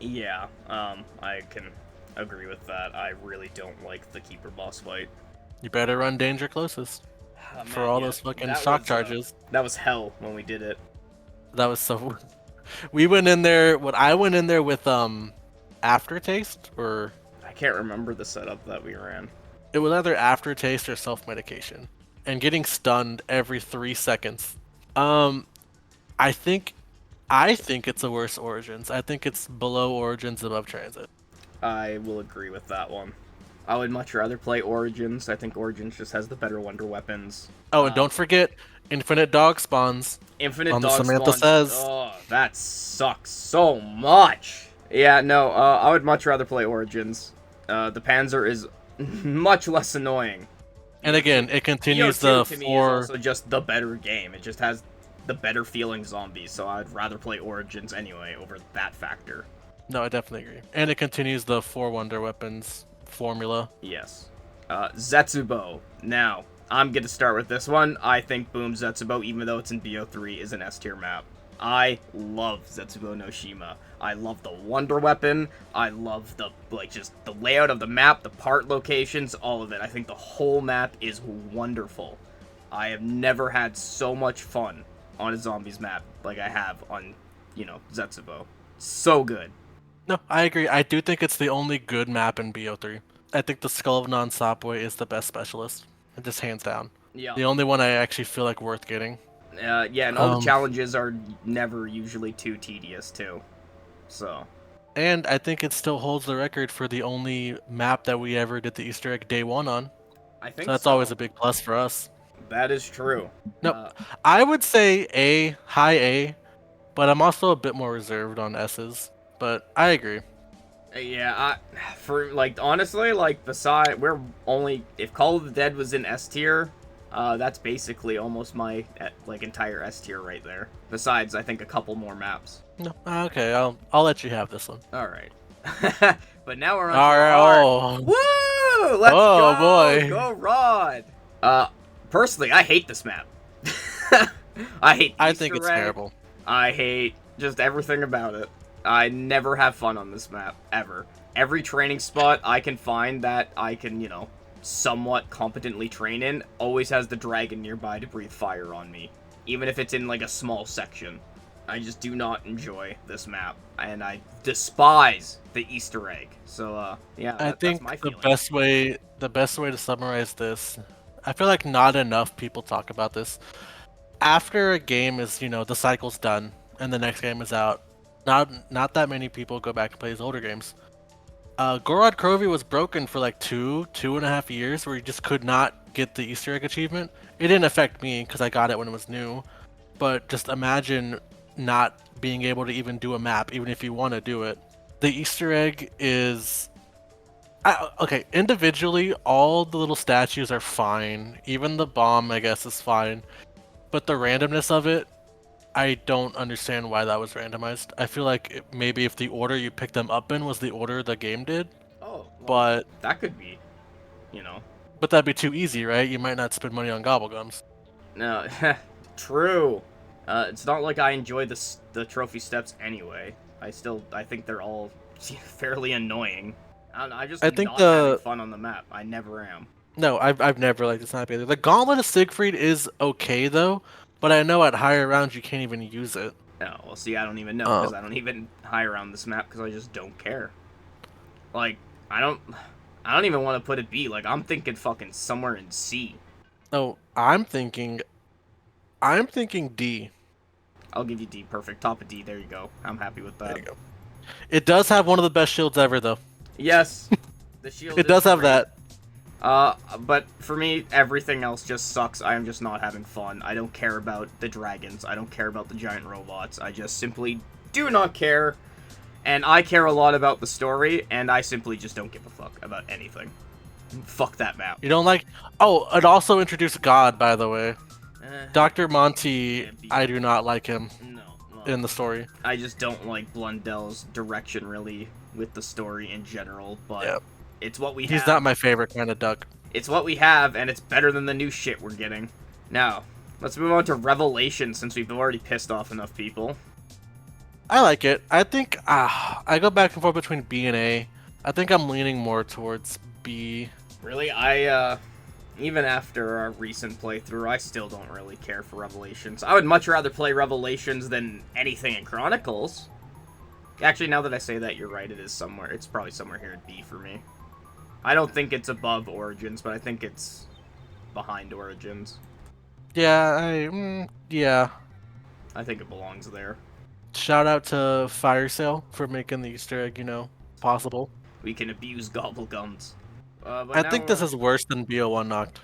Yeah, I can agree with that. I really don't like the Keeper boss fight. You better run Danger closest for all those fucking shock charges. That was hell when we did it. That was so. We went in there. I went in there with aftertaste, or I can't remember the setup that we ran. it was either aftertaste or self-medication, and getting stunned every 3 seconds. Um, I think, I think it's a worse Origins. I think it's below Origins, above Transit. I will agree with that one. I would much rather play Origins. I think Origins just has the better wonder weapons. Oh, and don't forget Infinite Dog Spawns Infinite on the dog Samantha spawns. Says. Oh, that sucks so much. Yeah, no, I would much rather play Origins. The Panzer is much less annoying. And again, it continues BO2 the to me is four. also just the better game. It just has the better feeling zombies, so I'd rather play Origins anyway over that factor. No, I definitely agree. And it continues the 4 wonder weapons formula. Yes. Zetsubo. Now, I'm going to start with this one. I think Boom Zetsubo, even though it's in BO3, is an S tier map. I love Zetsubo no Shima. I love the wonder weapon. I love the, just the layout of the map, the part locations, all of it. I think the whole map is wonderful. I have never had so much fun on a zombies map like I have on, Zetsubo. So good. No, I agree. I do think it's the only good map in BO3. I think the Skull of Non-Stopway is the best specialist. Just hands down. Yeah. The only one I actually feel like worth getting. Yeah, and all the challenges are never usually too tedious, too. So. And I think it still holds the record for the only map that we ever did the Easter egg day 1 on. I think so that's always a big plus for us. That is true. No, I would say A, high A, but I'm also a bit more reserved on S's. But I agree. Yeah, honestly, we're only, if Call of the Dead was in S tier, that's basically almost my, entire S tier right there. Besides, I think a couple more maps. No, okay, I'll let you have this one. Alright. But now we're on to Woo! Let's go! Boy! Boy! Go Rod! Personally, I hate this map. I think it's terrible. I hate just everything about it. I never have fun on this map, ever. Every training spot I can find that I can, somewhat competently train in, always has the dragon nearby to breathe fire on me. Even if it's in, a small section. I just do not enjoy this map, and I despise the Easter egg. So, yeah, I think that's my the feeling. best way to summarize this, I feel like not enough people talk about this. After a game is, the cycle's done, and the next game is out, not that many people go back and play his older games. Gorod Krovi was broken for 2.5 years, where you just could not get the Easter egg achievement. It didn't affect me because I got it when it was new, but just imagine not being able to even do a map, even if you want to do it. The Easter egg is okay. Individually, all the little statues are fine. Even the bomb, I guess, is fine. But the randomness of it, I don't understand why that was randomized. I feel like maybe if the order you picked them up in was the order the game did. Oh, well, but that could be, But that'd be too easy, right? You might not spend money on gobblegums. No, true. It's not like I enjoy the trophy steps anyway. I think they're all fairly annoying. I just I think not having fun on the map. I never am. No, I've never liked this map either. The Gauntlet of Siegfried is okay though, but I know at higher rounds you can't even use it. Oh, well, see, I don't even know because I don't even high around this map because I just don't care. I don't even want to put it B. I'm thinking fucking somewhere in C. No, I'm thinking D. I'll give you D. Perfect. Top of D. There you go. I'm happy with that. There you go. It does have one of the best shields ever, though. Yes, the shield. It does have that. But for me, everything else just sucks. I am just not having fun. I don't care about the dragons. I don't care about the giant robots. I just simply do not care. And I care a lot about the story, and I simply just don't give a fuck about anything. Fuck that map. You don't like... Oh, it also introduced God, by the way. Dr. Monty, I do not like him in the story. I just don't like Blundell's direction, really, with the story in general, but it's what we have. He's not my favorite kind of duck. It's what we have, and it's better than the new shit we're getting. Now, let's move on to Revelation, since we've already pissed off enough people. I like it. I think I go back and forth between B and A. I think I'm leaning more towards B. Really? Even after our recent playthrough, I still don't really care for Revelations. I would much rather play Revelations than anything in Chronicles. Actually, now that I say that, you're right. It is somewhere. It's probably somewhere here at B for me. I don't think it's above Origins, but I think it's behind Origins. Yeah. I think it belongs there. Shout out to Fire Sale for making the Easter egg, possible. We can abuse gobblegums. But I now think this we're... is worse than BO1 Knocked.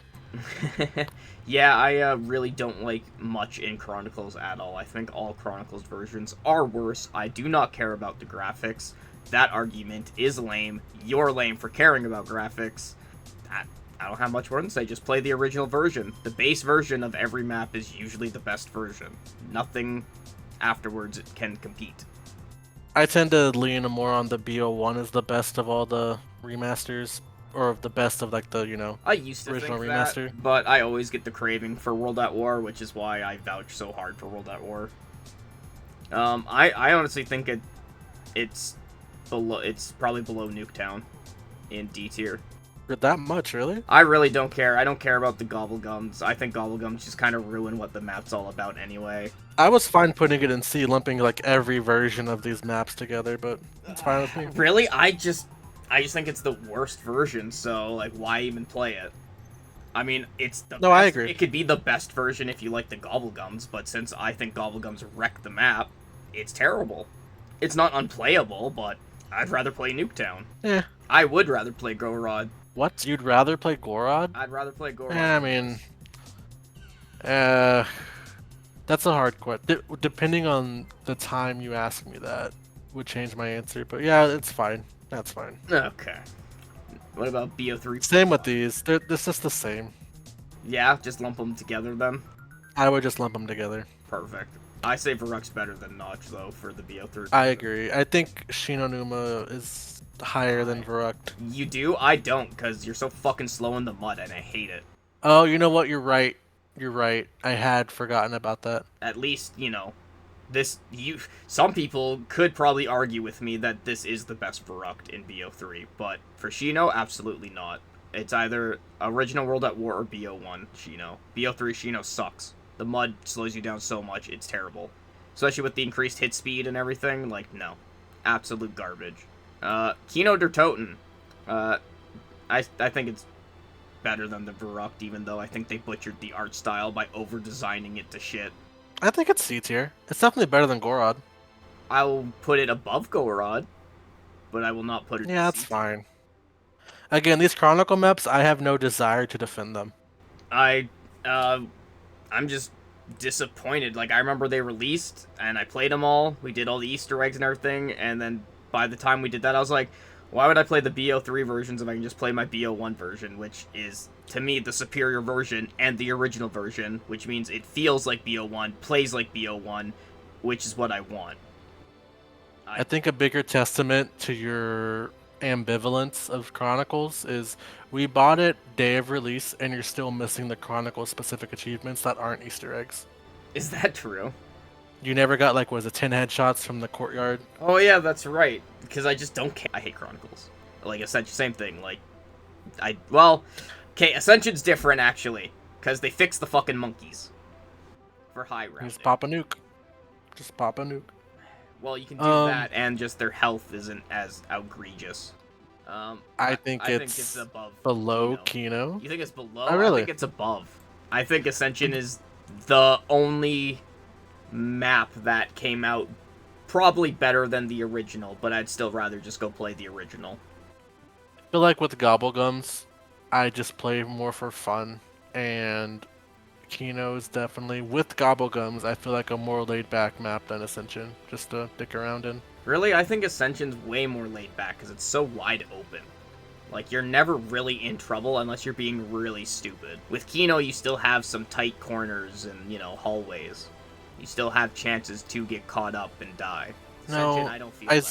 Yeah, I really don't like much in Chronicles at all. I think all Chronicles versions are worse. I do not care about the graphics. That argument is lame. You're lame for caring about graphics. I don't have much more to say. Just play the original version. The base version of every map is usually the best version. Nothing afterwards can compete. I tend to lean more on the BO1 as the best of all the remasters, or the best of like the, I used to original think remaster. that, but I always get the craving for World at War, which is why I vouch so hard for World at War. I honestly think it's below. It's probably below Nuketown in D tier. That much, really? I really don't care. I don't care about the Gobblegums. I think Gobblegums just kind of ruin what the map's all about anyway. I was fine putting it in C, lumping like every version of these maps together, but it's fine with me. Really? I just think it's the worst version, so like why even play it? I mean, it's the No, best. I agree. It could be the best version if you like the Gobblegums, but since I think Gobblegums wreck the map, it's terrible. It's not unplayable, but I'd rather play Nuketown. Yeah. I would rather play Gorod. What? You'd rather play Gorod? I'd rather play Gorod. I mean, that's a hard question. Depending on the time you ask me that, would change my answer. But yeah, it's fine. That's fine. Okay. What about BO3? Same with these. This is the same. Yeah, just lump them together then. I would just lump them together. Perfect. I say Varuk's better than Notch though for the BO3. I agree. I think Shinonuma is higher than Varuk. You do? I don't, because you're so fucking slow in the mud and I hate it. Oh, you know what? You're right. You're right. I had forgotten about that. At least, some people could probably argue with me that this is the best Varuk in BO3, but for Shino, absolutely not. It's either original World at War or BO1 Shino. BO3 Shino sucks. The mud slows you down so much, it's terrible. Especially with the increased hit speed and everything, like, no. Absolute garbage. Kino der Toten. I think it's better than the Varuk, even though I think they butchered the art style by over-designing it to shit. I think it's C tier. It's definitely better than Gorod. I will put it above Gorod, but I will not put it. Yeah, that's fine. Again, these Chronicle maps, I have no desire to defend them. I'm just disappointed. Like, I remember they released, and I played them all. We did all the Easter eggs and everything, and then by the time we did that, I was like, why would I play the BO3 versions if I can just play my BO1 version, which is, to me, the superior version and the original version, which means it feels like BO1, plays like BO1, which is what I want. I think a bigger testament to your ambivalence of Chronicles is we bought it day of release and you're still missing the Chronicles specific achievements that aren't Easter eggs. Is that true? You never got, like, was it 10 headshots from the courtyard? Oh yeah, that's right. Because I just don't care. I hate Chronicles. Like, Ascension, same thing. Like, okay, Ascension's different, actually. Because they fixed the fucking monkeys. For high round. Just pop a nuke. Just pop a nuke. Well, you can do that, and just their health isn't as outrageous. I think it's above below Kino. You think it's below? Oh, really? I think it's above. I think Ascension is the only map that came out probably better than the original, but I'd still rather just go play the original. I feel like with Gobblegums, I just play more for fun, and Kino is definitely, with Gobblegums, I feel like a more laid-back map than Ascension, just to dick around in. Really? I think Ascension's way more laid back, because it's so wide open. Like, you're never really in trouble unless you're being really stupid. With Kino, you still have some tight corners and, hallways. You still have chances to get caught up and die. Ascension, No, I don't feel I that.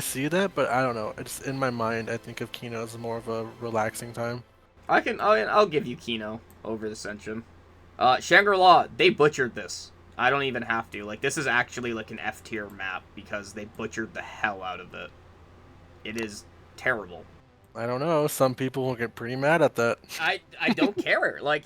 see that, but I don't know. It's in my mind. I think of Kino as more of a relaxing time. I'll give you Kino over Ascension. Shangri-La, they butchered this. I don't even have to. Like, this is actually like an F tier map because they butchered the hell out of it. It is terrible. I don't know. Some people will get pretty mad at that. I don't care. Like,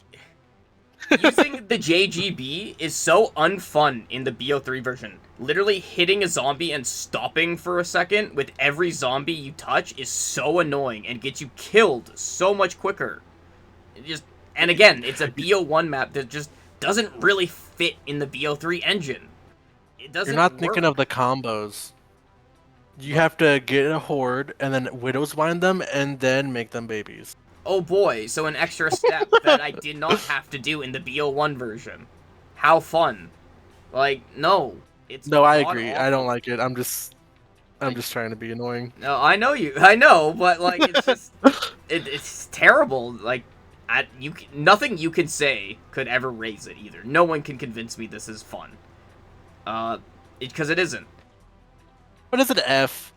Using the JGB is so unfun in the BO3 version. Literally hitting a zombie and stopping for a second with every zombie you touch is so annoying and gets you killed so much quicker. And again, it's a BO1 map that just doesn't really fit in the BO3 engine. It doesn't You're not work. thinking of the combos. You have to get a horde and then Widow's Wine them and then make them babies. Oh boy, so an extra step that I did not have to do in the BO1 version. How fun. Like, no. It's No, I agree. I don't god-awful. like it. I'm just trying to be annoying. No, I know, but like it's just it's terrible. Like nothing you can say could ever raise it either. No one can convince me this is fun. Because it isn't. What is it, F?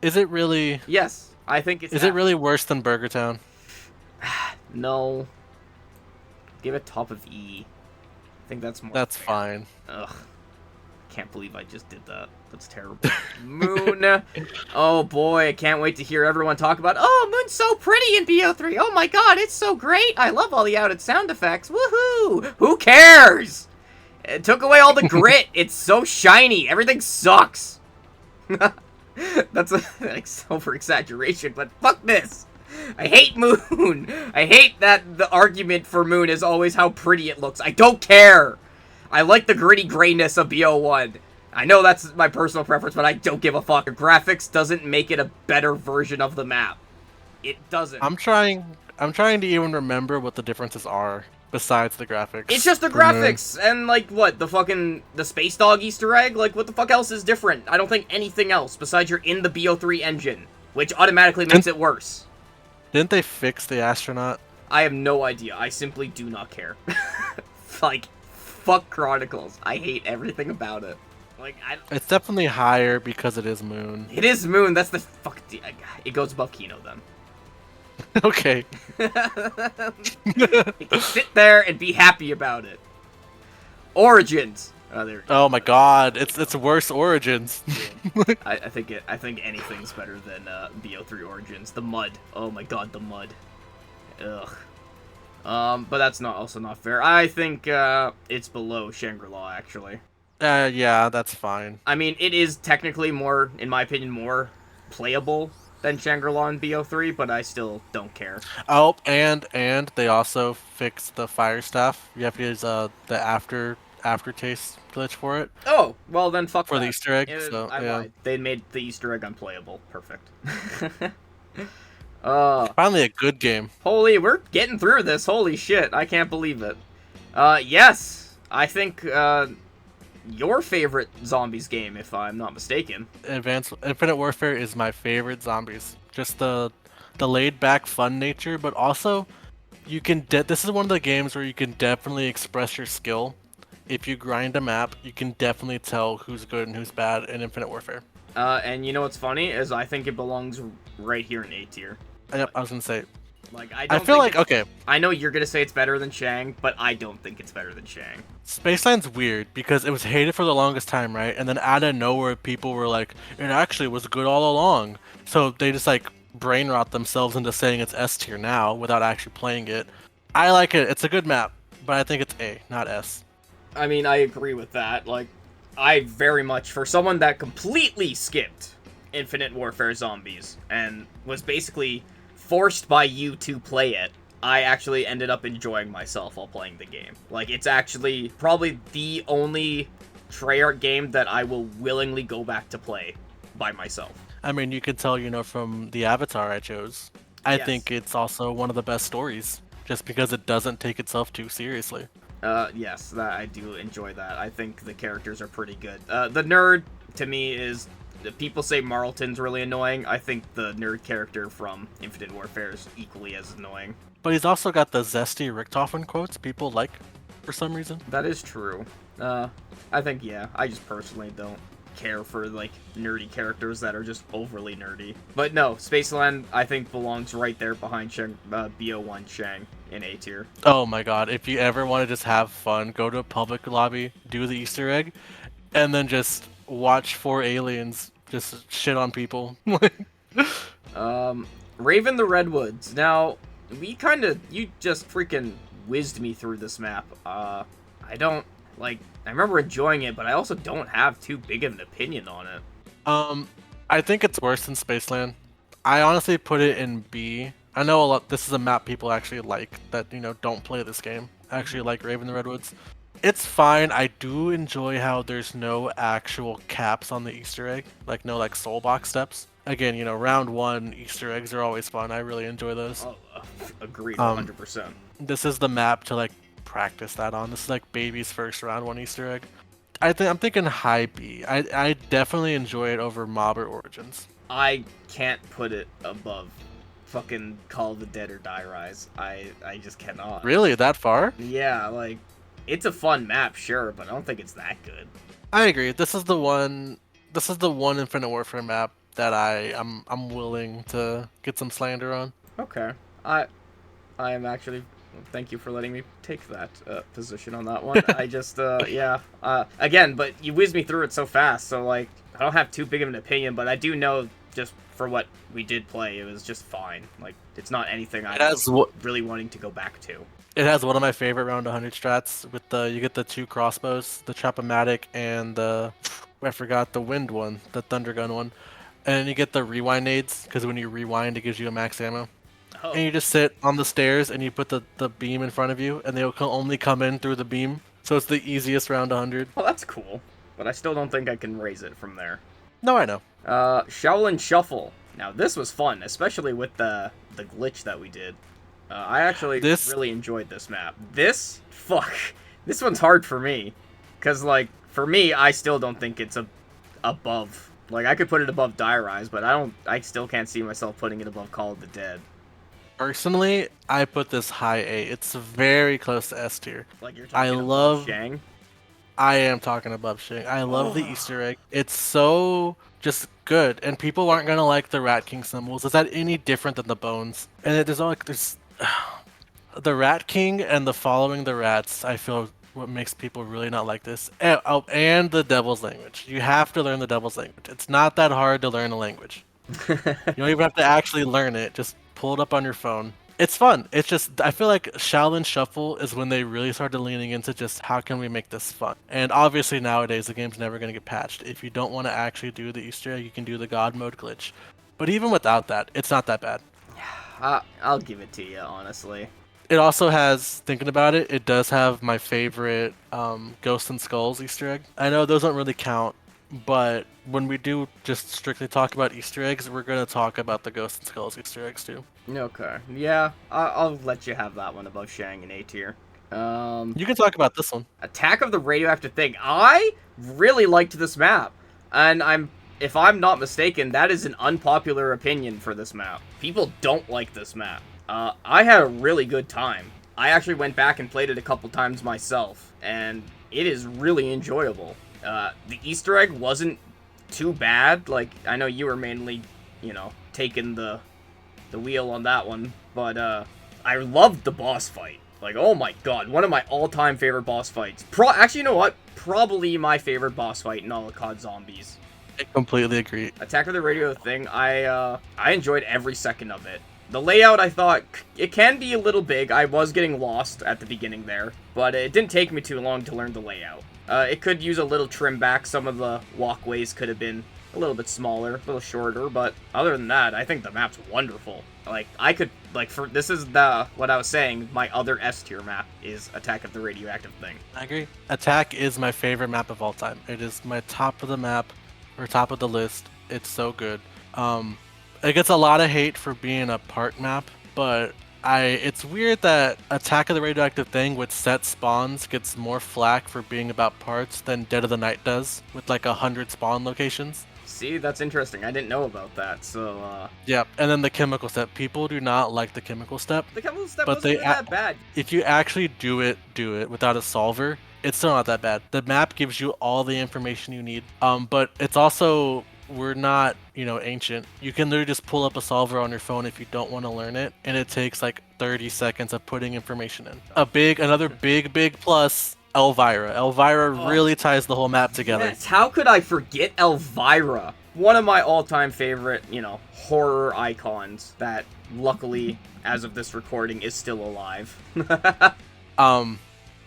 Is it really? Yes, I think it's. Is it really worse than Burger Town? No. Give it top of E. I think that's more. That's fair. fine. Ugh. Can't believe I just did that. That's terrible. Moon. Oh boy, I can't wait to hear everyone talk about, oh, Moon's so pretty in BO3. Oh my god, it's so great. I love all the added sound effects. Woohoo! Who cares? It took away all the grit. It's so shiny. Everything sucks. That's like over exaggeration, but fuck this. I hate Moon. I hate that the argument for Moon is always how pretty it looks. I don't care. I like the gritty grayness of BO1. I know that's my personal preference, but I don't give a fuck. The graphics doesn't make it a better version of the map. It doesn't. I'm trying to even remember what the differences are besides the graphics. It's just the graphics and like what the Space Dog Easter egg. Like what the fuck else is different? I don't think anything else besides you're in the BO3 engine, which automatically makes it worse. Didn't they fix the astronaut? I have no idea. I simply do not care. Like, fuck Chronicles. I hate everything about it. Like, It's definitely higher because it is Moon. It is Moon. That's the fuck. It goes above Kino then. Okay. You can sit there and be happy about it. Origins. Oh, there. Oh my god, it's worse Origins. Yeah. I think anything's better than BO3 Origins. The mud. Oh my god, the mud. Ugh. But that's also not fair. I think it's below Shangri-La actually. Yeah, that's fine. I mean, it is technically more, in my opinion, more playable than Shangri-La and BO3, but I still don't care. Oh, and they also fixed the fire staff. You have to use the aftertaste glitch for it. Oh, well then fuck for that. the Easter egg. I yeah. lied. They made the Easter egg unplayable. Perfect. Finally a good game. Holy, we're getting through this. Holy shit, I can't believe it. Yes, I think your favorite zombies game, if I'm not mistaken. Infinite Warfare is my favorite zombies. Just the laid back fun nature, but also you can this is one of the games where you can definitely express your skill. If you grind a map, you can definitely tell who's good and who's bad in Infinite Warfare. And you know what's funny is I think it belongs right here in A tier. Yep, I was gonna say. Like I feel like okay. I know you're gonna say it's better than Shang, but I don't think it's better than Shang. Spaceline's weird because it was hated for the longest time, right? And then out of nowhere, people were like, "It actually was good all along." So they just like brain rot themselves into saying it's S tier now without actually playing it. I like it. It's a good map, but I think it's A, not S. I mean, I agree with that. Like, I very much, for someone that completely skipped Infinite Warfare Zombies and was basically forced by you to play it, I actually ended up enjoying myself while playing the game. Like, it's actually probably the only Treyarch game that I will willingly go back to play by myself. I mean, you can tell, from the avatar I chose. I Yes. think it's also one of the best stories, just because it doesn't take itself too seriously. Yes, that I do enjoy that. I think the characters are pretty good. The nerd, to me, is... People say Marlton's really annoying. I think the nerd character from Infinite Warfare is equally as annoying. But he's also got the zesty Richtofen quotes people like, for some reason. That is true. I think, yeah, I just personally don't care for, like, nerdy characters that are just overly nerdy. But no, Spaceland, I think, belongs right there behind BO1 Shang in A tier. Oh my god, if you ever want to just have fun, go to a public lobby, do the Easter egg, and then just watch 4 aliens just shit on people. Raven the Redwoods. Now, you just freaking whizzed me through this map. I don't, like, I remember enjoying it, but I also don't have too big of an opinion on it. I think it's worse than Spaceland. I honestly put it in B. I know a lot. This is a map people actually like that don't play this game. Actually like Raven the Redwoods. It's fine. I do enjoy how there's no actual caps on the Easter egg, like no like soul box steps. Again, round one Easter eggs are always fun. I really enjoy those. Oh, agreed, 100%. This is the map to like practice that on. This is like baby's first round one Easter egg. I'm thinking high B. I definitely enjoy it over Mob or Origins. I can't put it above fucking Call of the Dead or Die Rise. I just cannot. Really, that far? Yeah, like, it's a fun map, sure, but I don't think it's that good. I agree. This is the one. This is the one Infinite Warfare map that I'm willing to get some slander on. Okay, I am actually. Thank you for letting me take that position on that one. I just yeah. Again, but you whizzed me through it so fast, so like I don't have too big of an opinion, but I do know just for what we did play, it was just fine. Like it's not anything I'm really wanting to go back to. It has one of my favorite round 100 strats with you get the 2 crossbows, the Trap-O-Matic and I forgot the wind one, the thunder gun one, and you get the rewind nades because when you rewind it gives you a max ammo. Oh. And you just sit on the stairs and you put the beam in front of you and they'll only come in through the beam. So it's the easiest round 100. Well, that's cool, but I still don't think I can raise it from there. No, I know. Shaolin Shuffle. Now this was fun, especially with the glitch that we did. I actually really enjoyed this map. This one's hard for me. Because, like, for me, I still don't think it's above. Like, I could put it above Die Rise, but I still can't see myself putting it above Call of the Dead. Personally, I put this high A. It's very close to S tier. Like, you're talking above Shang? I am talking above Shang. I love the Easter egg. It's so just good, and people aren't gonna like the Rat King symbols. Is that any different than the bones? And there's the Rat King and the following the rats. I feel what makes people really not like this. And the Devil's language. You have to learn the Devil's language. It's not that hard to learn a language. You don't even have to actually learn it. Just pull it up on your phone. It's fun. It's just, I feel like Shaolin Shuffle is when they really started leaning into just how can we make this fun. And obviously nowadays the game's never going to get patched. If you don't want to actually do the Easter egg, you can do the God mode glitch. But even without that, it's not that bad. I'll give it to you, honestly. It also has, thinking about it, it does have my favorite Ghosts and Skulls Easter egg. I know those don't really count, but when we do just strictly talk about Easter eggs, we're going to talk about the Ghosts and Skulls Easter eggs too. Okay. Yeah, I'll let you have that one above Shang in A tier. You can talk about this one. Attack of the Radioactive Thing. I really liked this map. And if I'm not mistaken, that is an unpopular opinion for this map. People don't like this map. I had a really good time. I actually went back and played it a couple times myself, and it is really enjoyable. The Easter egg wasn't too bad. Like, I know you were mainly, taking the wheel on that one, but I loved the boss fight. Like, oh my god, one of my all-time favorite boss fights. Actually, you know what? Probably my favorite boss fight in all of COD Zombies. I completely agree. Attack of the Radio Thing, I enjoyed every second of it. The layout, I thought, it can be a little big. I was getting lost at the beginning there, but it didn't take me too long to learn the layout. It could use a little trim back. Some of the walkways could have been a little bit smaller, a little shorter, but other than that, I think the map's wonderful. Like, this is what I was saying, my other S tier map is Attack of the Radioactive Thing. I agree. Attack is my favorite map of all time. It is my top of the map, or top of the list. It's so good. It gets a lot of hate for being a part map, but it's weird that Attack of the Radioactive Thing with set spawns gets more flack for being about parts than Dead of the Night does, with like 100 spawn locations. See, that's interesting. I didn't know about that, so, Yeah, and then the chemical step. People do not like the chemical step. The chemical step wasn't really that bad. If you actually do it without a solver, it's still not that bad. The map gives you all the information you need, but it's also... We're not, ancient. You can literally just pull up a solver on your phone if you don't want to learn it, and it takes like 30 seconds of putting information in. Another big plus, Elvira. Elvira really ties the whole map together. Yes, how could I forget Elvira? One of my all-time favorite, horror icons that, luckily, as of this recording, is still alive. Um,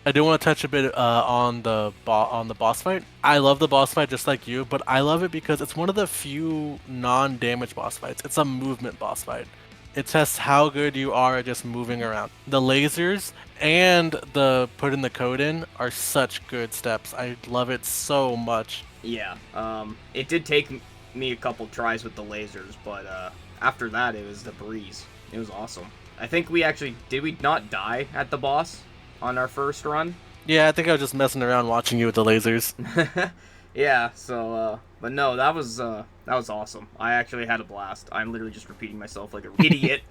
I do want to touch a bit on the boss fight. I love the boss fight just like you, but I love it because it's one of the few non-damage boss fights. It's a movement boss fight. It tests how good you are at just moving around. The lasers and the putting the code in are such good steps. I love it so much. Yeah. It did take me a couple tries with the lasers, but after that it was the breeze. It was awesome. I think we actually did we not die at the boss on our first run? Yeah, I think I was just messing around watching you with the lasers. Yeah, so but no, that was awesome. I actually had a blast. I'm literally just repeating myself like an idiot.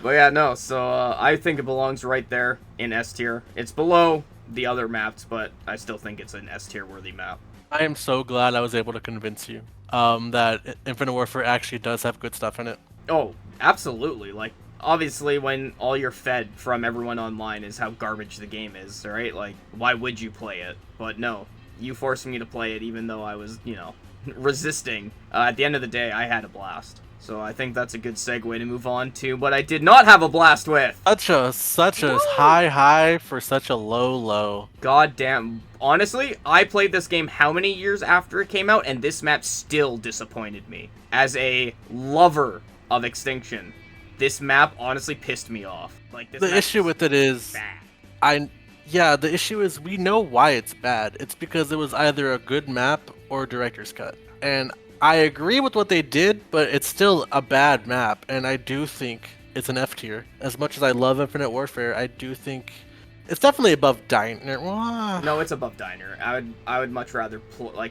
But yeah, no, so I think it belongs right there in S tier. It's below the other maps, but I still think it's an S tier worthy map. I am so glad I was able to convince you that Infinite Warfare actually does have good stuff in it. Oh, absolutely. Like, obviously, when all you're fed from everyone online is how garbage the game is, right? Like, why would you play it? But no, you forced me to play it even though I was, resisting. At the end of the day, I had a blast. So I think that's a good segue to move on to what I did not have a blast with. Such a high for such a low. God damn. Honestly, I played this game how many years after it came out, and this map still disappointed me. As a lover of Extinction, this map honestly pissed me off. Like, this The map issue with it is, bad. the issue is we know why it's bad. It's because it was either a good map or director's cut. And I agree with what they did, but it's still a bad map, and I do think it's an F tier. As much as I love Infinite Warfare, I do think it's definitely above Diner. No, it's above Diner. I would much rather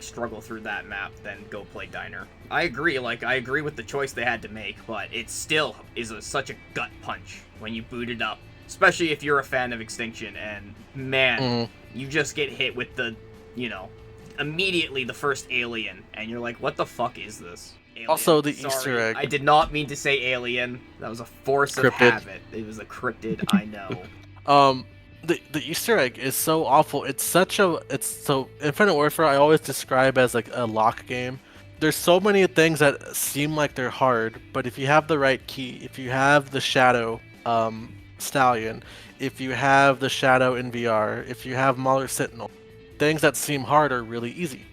struggle through that map than go play Diner. I agree. Like, I agree with the choice they had to make, but it still is such a gut punch when you boot it up, especially if you're a fan of Extinction. And man, you just get hit with the, immediately the first alien, and you're like, what the fuck is this? Alien. Also, the Sorry, Easter egg. I did not mean to say alien. That was a force of Cryptid. habit. It was a cryptid. I know. The Easter egg is so awful. It's so Infinite Warfare I always describe as like a lock game. There's so many things that seem like they're hard, but if you have the right key, if you have the Shadow Stallion, if you have the Shadow in VR, if you have Mauler Sentinel, things that seem hard are really easy.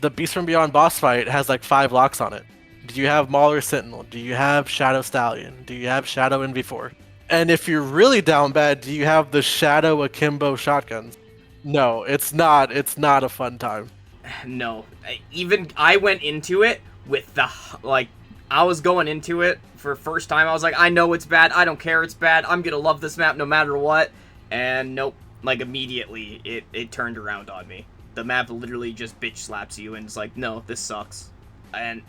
The Beast from Beyond boss fight has like 5 locks on it. Do you have Mauler Sentinel? Do you have Shadow Stallion? Do you have Shadow in V4? And if you're really down bad, do you have the Shadow Akimbo shotguns? No, it's not. It's not a fun time. No, even I went into it with I was going into it for first time. I was like, I know it's bad. I don't care. It's bad. I'm gonna love this map no matter what. And nope, like immediately it turned around on me. The map literally just bitch slaps you, and it's like, no, this sucks. And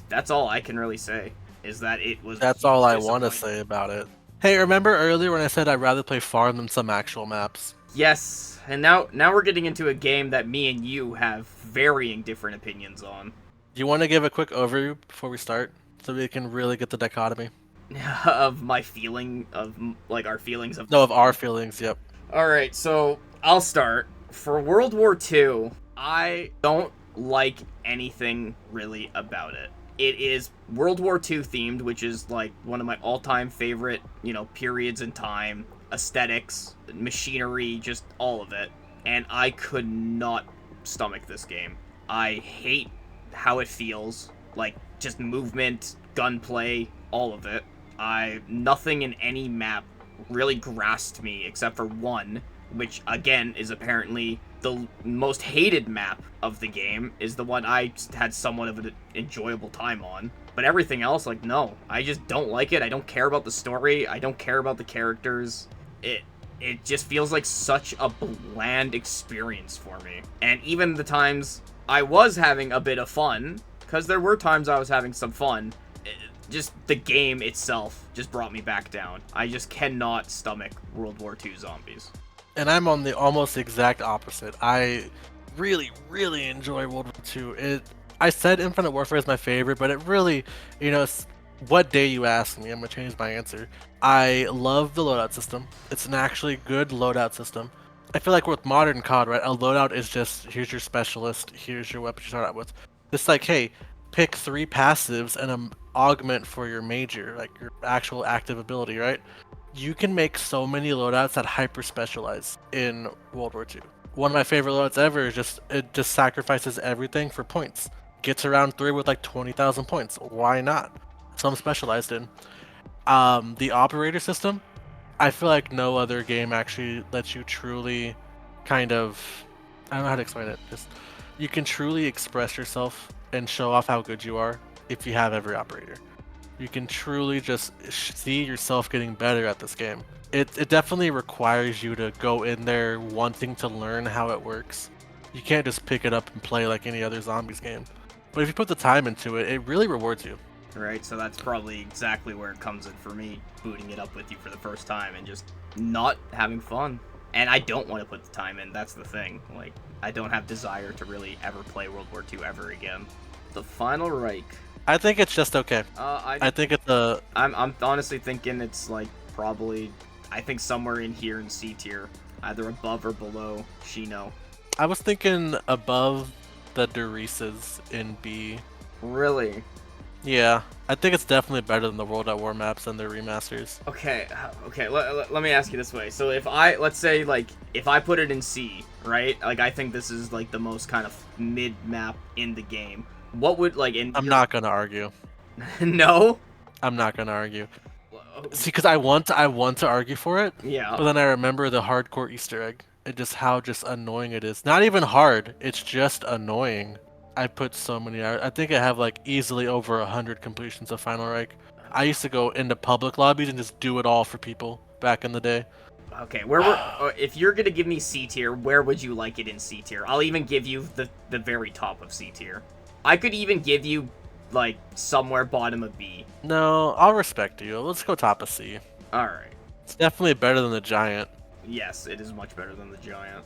that's all I can really say is that it was. That's all I want to say about it. Hey, remember earlier when I said I'd rather play farm than some actual maps? Yes, and now we're getting into a game that me and you have varying different opinions on. Do you want to give a quick overview before we start, so we can really get the dichotomy? Of my feeling of our feelings of No, of our feelings. Yep. All right, so I'll start. For World War II, I don't like anything really about it. It is World War II themed, which is like one of my all-time favorite, periods in time, aesthetics, machinery, just all of it. And I could not stomach this game. I hate how it feels, like just movement, gunplay, all of it. Nothing in any map really grasped me except for one, which again is apparently the most hated map of the game, is the one I had somewhat of an enjoyable time on. But everything else, like, no, I just don't like it. I don't care about the story. I don't care about the characters. It just feels like such a bland experience for me. And even the times I was having a bit of fun, because there were times I was having some fun, just the game itself just brought me back down. I just cannot stomach World War II zombies. And I'm on the almost exact opposite. I really, really enjoy World War II. I said Infinite Warfare is my favorite, but it really, what day you ask me, I'm gonna change my answer. I love the loadout system. It's an actually good loadout system. I feel like with modern COD, right, a loadout is just, here's your specialist, here's your weapon you start out with. It's like, hey, pick 3 passives and an augment for your major, like your actual active ability, right? you can make so many loadouts that hyper specialize in World War II. One of my favorite loadouts ever is it just sacrifices everything for points. Gets around 3 with like 20,000 points. Why not? So I'm specialized in. The operator system, I feel like no other game actually lets you truly kind of, I don't know how to explain it. Just you can truly express yourself and show off how good you are if you have every operator. You can truly just see yourself getting better at this game. It definitely requires you to go in there wanting to learn how it works. You can't just pick it up and play like any other zombies game. But if you put the time into it, it really rewards you. Right, so that's probably exactly where it comes in for me, booting it up with you for the first time and just not having fun. And I don't want to put the time in, that's the thing. Like, I don't have desire to really ever play World War II ever again. The Final Reich. I think it's just okay. I think it's a... I'm honestly thinking it's like probably, I think somewhere in here in C tier, either above or below Shino. I was thinking above the Derises in B. Really? Yeah, I think it's definitely better than the World at War maps and their remasters. Okay, let me ask you this way. So if I, let's say, like, if I put it in C, right? Like, I think this is, like, the most kind of mid-map in the game. What would, like, in... I'm not gonna argue. No? I'm not gonna argue. See, because I want to argue for it. Yeah. But then I remember the hardcore Easter egg. It just how just annoying it is. Not even hard. It's just annoying. I put so many hours. I think I have like easily over 100 completions of Final Reich. I used to go into public lobbies and just do it all for people back in the day. Okay, if you're gonna give me C tier, where would you like it in C tier? I'll even give you the very top of C tier. I could even give you like somewhere bottom of B. No, I'll respect you. Let's go top of C. All right. It's definitely better than the Giant. Yes, it is much better than the Giant.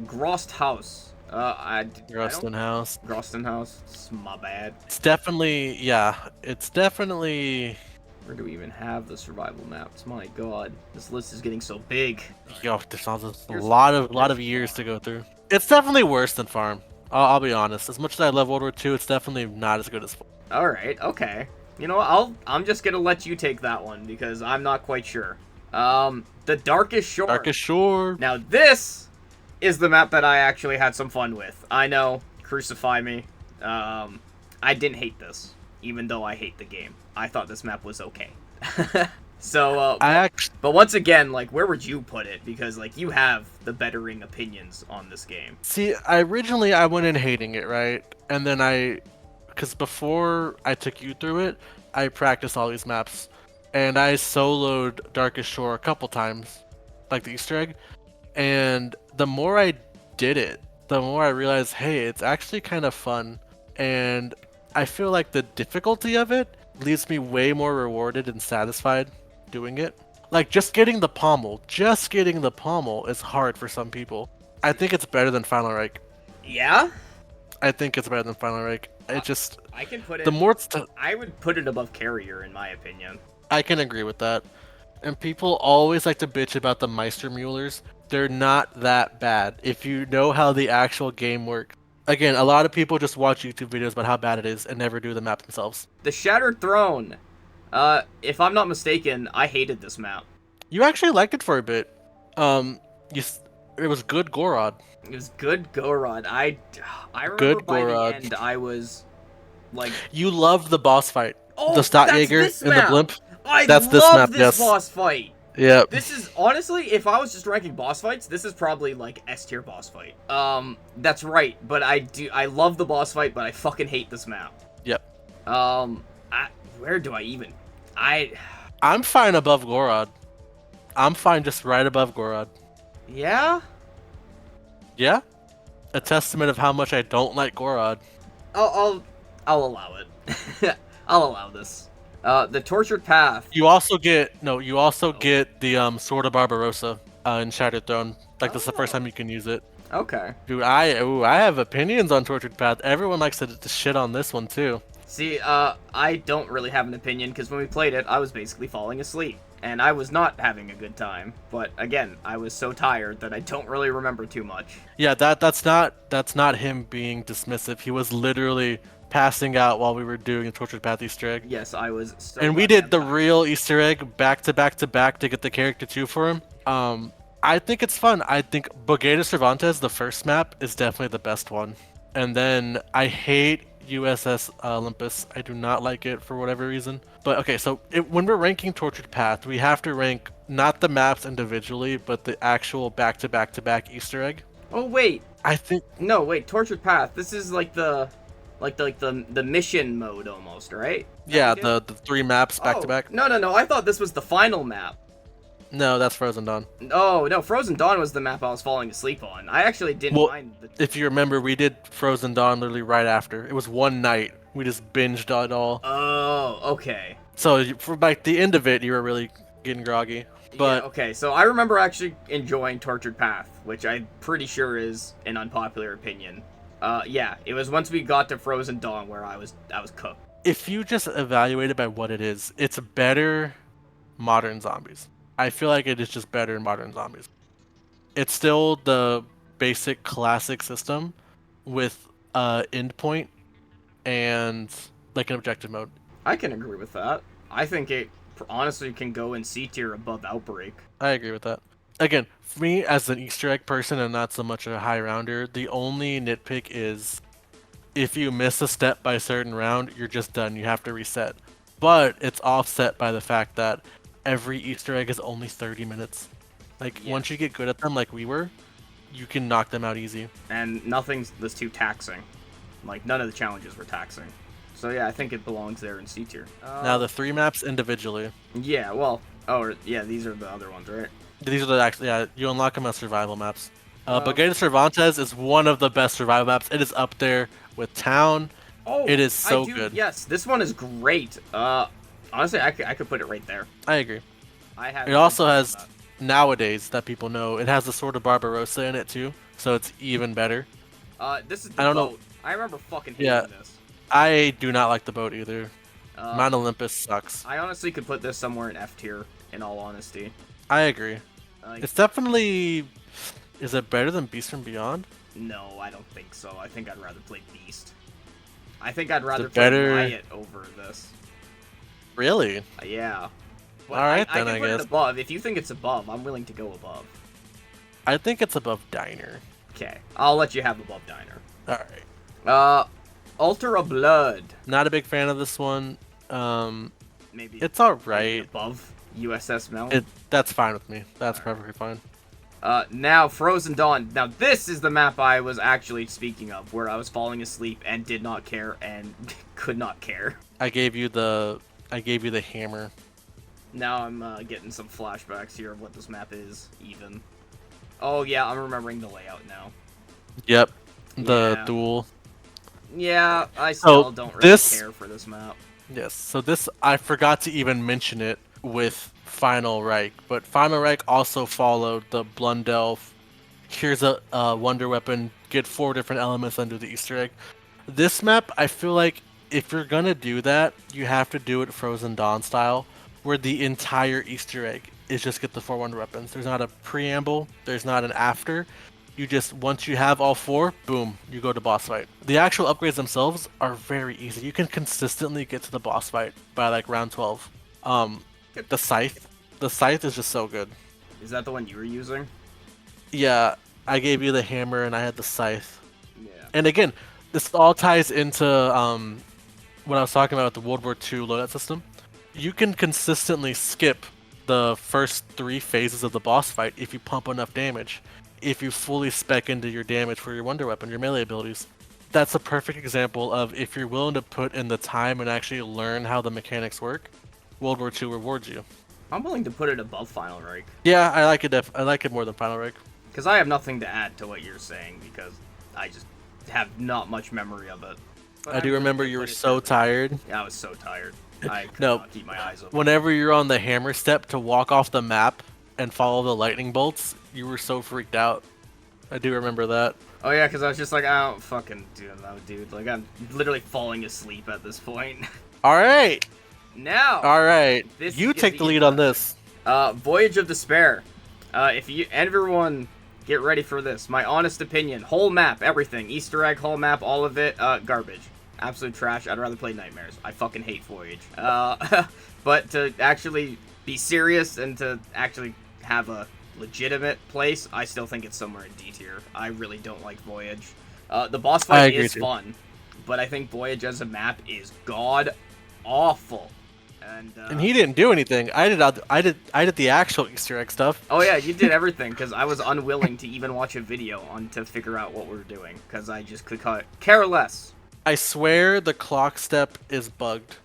Grost House. Groston House. Groston House. It's my bad. It's definitely, yeah. It's definitely. Where do we even have the survival maps? My God, this list is getting so big. Yo, there's a lot of years to go through. It's definitely worse than Farm. I'll be honest. As much as I love World War II, it's definitely not as good as Farm. All right, okay. You know what? I'm just gonna let you take that one because I'm not quite sure. The Darkest Shore. Darkest Shore. Now this is the map that I actually had some fun with. I know, crucify me. I didn't hate this, even though I hate the game. I thought this map was okay. So, but once again, like, where would you put it? Because, like, you have the bettering opinions on this game. See, originally I went in hating it, right? And then because before I took you through it, I practiced all these maps. And I soloed Darkest Shore a couple times, like the Easter egg. And the more I did it, the more I realized, hey, it's actually kind of fun. And I feel like the difficulty of it leaves me way more rewarded and satisfied doing it. Like, just getting the pommel is hard for some people. I think it's better than Final Reich. Yeah? I think it's better than Final Reich. It just... I can put it... I would put it above Carrier, in my opinion. I can agree with that. And people always like to bitch about the Meistermullers. They're not that bad if you know how the actual game works. Again, a lot of people just watch YouTube videos about how bad it is and never do the map themselves. The Shattered Throne. If I'm not mistaken, I hated this map. You actually liked it for a bit. It was good Gorod. It was good Gorod. I remember good by Gorod. the end, I was like... You loved the boss fight. Oh, the Stotjäger and the Blimp. I that's love this map, this yes. boss fight. Yeah. This is, honestly, if I was just ranking boss fights, this is probably, like, S-tier boss fight. That's right, but I love the boss fight, but I fucking hate this map. Yep. Where do I even... I'm fine above Gorod. I'm fine just right above Gorod. Yeah? Yeah? A testament of how much I don't like Gorod. I'll allow it. I'll allow this. The Tortured Path. You also get the Sword of Barbarossa in Shattered Throne. Like, this is the first time you can use it. Okay. Dude, I have opinions on Tortured Path. Everyone likes to shit on this one too. See, I don't really have an opinion because when we played it, I was basically falling asleep. And I was not having a good time. But again, I was so tired that I don't really remember too much. Yeah, that's not him being dismissive. He was literally passing out while we were doing a Tortured Path Easter egg. Yes, I was so And we goddamn did the tired. real Easter egg back to back to back to get the character 2 for him. I think it's fun. I think Bogueta Cervantes, the first map, is definitely the best one. And then I hate USS Olympus. I do not like it for whatever reason. But okay, so when we're ranking Tortured Path, we have to rank not the maps individually, but the actual back to back to back Easter egg. Oh wait, I think no, wait, Tortured Path. This is like the mission mode almost, right? That yeah, we did? the 3 maps back to Oh, back. no. I thought this was the final map. No, that's Frozen Dawn. Oh, no, Frozen Dawn was the map I was falling asleep on. I actually didn't Well, mind the... if you remember, we did Frozen Dawn literally right after. It was one night. We just binged it all. Oh, okay. So for like the end of it, you were really getting groggy. But yeah, okay, so I remember actually enjoying Tortured Path, which I'm pretty sure is an unpopular opinion. Yeah, it was once we got to Frozen Dawn where I was cooked. if you just evaluate it by what it is, it's better modern zombies. I feel like it is just better in modern zombies. It's still the basic classic system with endpoint and like an objective mode. I can agree with that. I think it honestly can go in C tier above Outbreak. I agree with that. Again, for me as an Easter egg person and not so much a high rounder, the only nitpick is if you miss a step by a certain round, you're just done. You have to reset. But it's offset by the fact that every Easter egg is only 30 minutes. Like, Yes. once you get good at them like we were, you can knock them out easy. And nothing was too taxing. Like, none of the challenges were taxing. So yeah, I think it belongs there in C tier. Now, the 3 maps individually. Yeah, well... Oh, yeah, these are the other ones, right? These are the actually, yeah, you unlock them as survival maps. Oh. Bogueta Cervantes is one of the best survival maps. It is up there with Town. Oh, It is so I do, good. Yes, this one is great. Honestly, I could put it right there. I agree. I have. It also has, nowadays, that people know, it has the Sword of Barbarossa in it too, so it's even better. This is the I don't know. boat. I remember fucking hating Yeah. this. I do not like the boat either. Mount Uh, Olympus sucks. I honestly could put this somewhere in F tier. In all honesty, I agree. like, It's definitely... Is it better than Beast from Beyond? no, I don't think so. I think I'd rather play Beast. I think I'd rather it play better- Riot over this. Really? Yeah. But Alright I then, can I put it guess. above. If you think it's above, I'm willing to go above. I think it's above Diner. Okay, I'll let you have above Diner. Alright. Altar of Blood. Not a big fan of this one. Maybe It's alright. above USS Mel. That's fine with me. That's perfectly fine. Now Frozen Dawn. Now this is the map I was actually speaking of, where I was falling asleep and did not care and could not care. I gave you the hammer. Now I'm getting some flashbacks here of what this map is, even. Oh yeah, I'm remembering the layout now. Yep. The Yeah. duel. Yeah, I still don't really this- care for this map. Yes. So this, I forgot to even mention it with Final Reich, but Final Reich also followed the Blundelf. Here's a wonder weapon. Get 4 different elements under the Easter egg. This map, I feel like if you're gonna do that, you have to do it Frozen Dawn style, where the entire Easter egg is just get the 4 wonder weapons. There's not a preamble. There's not an after. You just, once you have all 4, boom, you go to boss fight. The actual upgrades themselves are very easy. You can consistently get to the boss fight by like round 12. The scythe. The scythe is just so good. Is that the one you were using? Yeah, I gave you the hammer and I had the scythe. Yeah. And again, this all ties into what I was talking about with the World War II loadout system. You can consistently skip the first 3 phases of the boss fight if you pump enough damage. If you fully spec into your damage for your wonder weapon, your melee abilities. That's a perfect example of if you're willing to put in the time and actually learn how the mechanics work, World War II rewards you. I'm willing to put it above Final Reich. Yeah, I like it. I like it more than Final Reich. Because I have nothing to add to what you're saying, because I just have not much memory of it. But I do I'm remember willing to you were put it so there. tired. Yeah, I was so tired. I could No. not keep my eyes open. Whenever you're on the hammer step to walk off the map and follow the lightning bolts, you were so freaked out. I do remember that. Oh yeah, because I was just like, I don't fucking do that, dude. Like, I'm literally falling asleep at this point. All right. Now, All right. This You gets take the even lead on this. Voyage of Despair. If you everyone get ready for this. My honest opinion. Whole map, everything. Easter egg, whole map, all of it, garbage. absolute trash. I'd rather play Nightmares. I fucking hate Voyage. But to actually be serious and to actually have a legitimate place, I still think it's somewhere in D tier. I really don't like Voyage. The boss I fight agree is too. fun, but I think Voyage as a map is god awful. And he didn't do anything. I did the actual Easter egg stuff. Oh yeah, you did everything because I was unwilling to even watch a video on to figure out what we were doing because I just could care less. I swear the clock step is bugged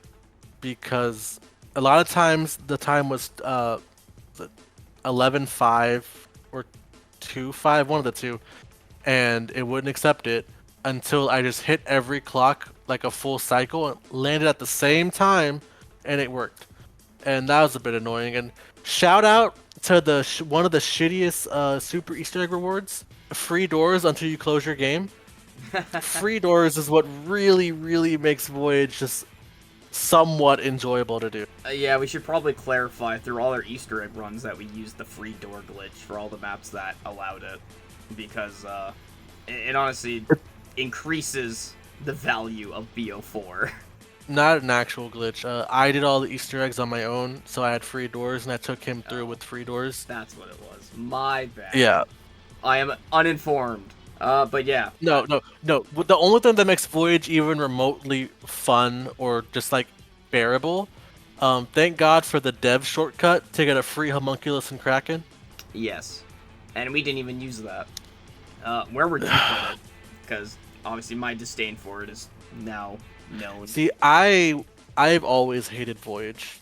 because a lot of times the time was 11:05 or 2:05, one of the two, and it wouldn't accept it until I just hit every clock like a full cycle and landed at the same time, and it worked. And that was a bit annoying. And shout out to the one of the shittiest super Easter egg rewards: free doors until you close your game. Free doors is what really makes Voyage just somewhat enjoyable to do. Yeah, we should probably clarify through all our Easter egg runs that we used the free door glitch for all the maps that allowed it, because it honestly increases the value of BO4. Not an actual glitch. I did all the Easter eggs on my own, so I had free doors, and I took him through with free doors. That's what it was. My bad. Yeah. I am uninformed. But yeah. No. The only thing that makes Voyage even remotely fun or just like bearable, thank God for the dev shortcut to get a free homunculus and kraken. Yes. And we didn't even use that. Where would you put it? Because obviously my disdain for it is now known. See, I've always hated Voyage,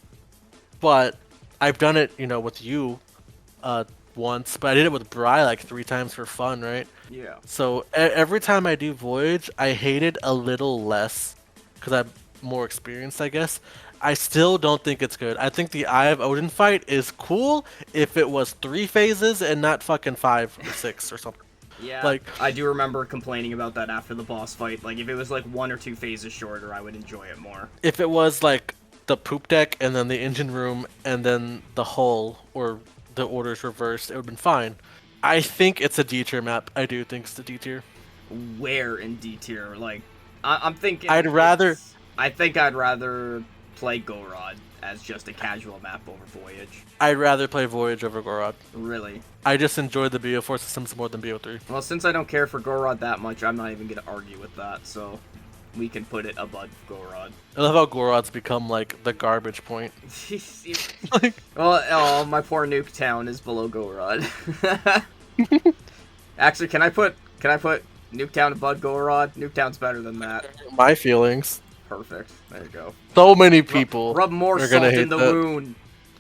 but I've done it, with you, once, but I did it with Bri like 3 times for fun, right? Yeah. So every time I do Voyage, I hate it a little less because I'm more experienced, I guess. I still don't think it's good. I think the Eye of Odin fight is cool if it was 3 phases and not fucking 5 or 6 or something. Yeah, Like, I do remember complaining about that after the boss fight. Like, if it was like 1 or 2 phases shorter, I would enjoy it more. if it was like the poop deck and then the engine room and then the hull or the orders reversed, it would have been fine. I think it's a D tier map. I do think it's a D tier. Where in D tier? Like, I'm thinking. I'd rather. I think I'd rather play Gorod as just a casual map over Voyage. I'd rather play Voyage over Gorod. Really? I just enjoy the BO4 systems more than BO3. Well, since I don't care for Gorod that much, I'm not even gonna argue with that. So, we can put it above Gorod. I love how Gorod's become like the garbage point. Like, Well, oh, my poor Nuketown is below Gorod. Actually, can I put Nuketown above Gorod? Nuketown's better than that. my feelings. Perfect. There you go. So many people Rub more are salt gonna hate in the that. wound.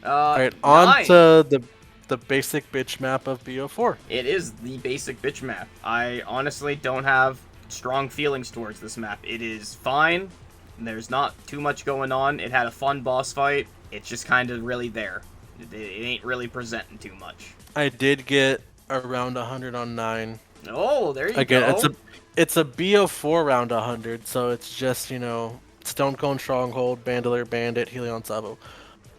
Alright, on 9. to the basic bitch map of BO4. It is the basic bitch map. I honestly don't have strong feelings towards this map. It is fine. There's not too much going on. It had a fun boss fight. It's just kind of really there. It ain't really presenting too much. I did get around 100 on 9. Oh, there you Again, go. it's a BO4 round 100, so it's just, Stone Cone Stronghold, Bandolier Bandit, Helion Savo.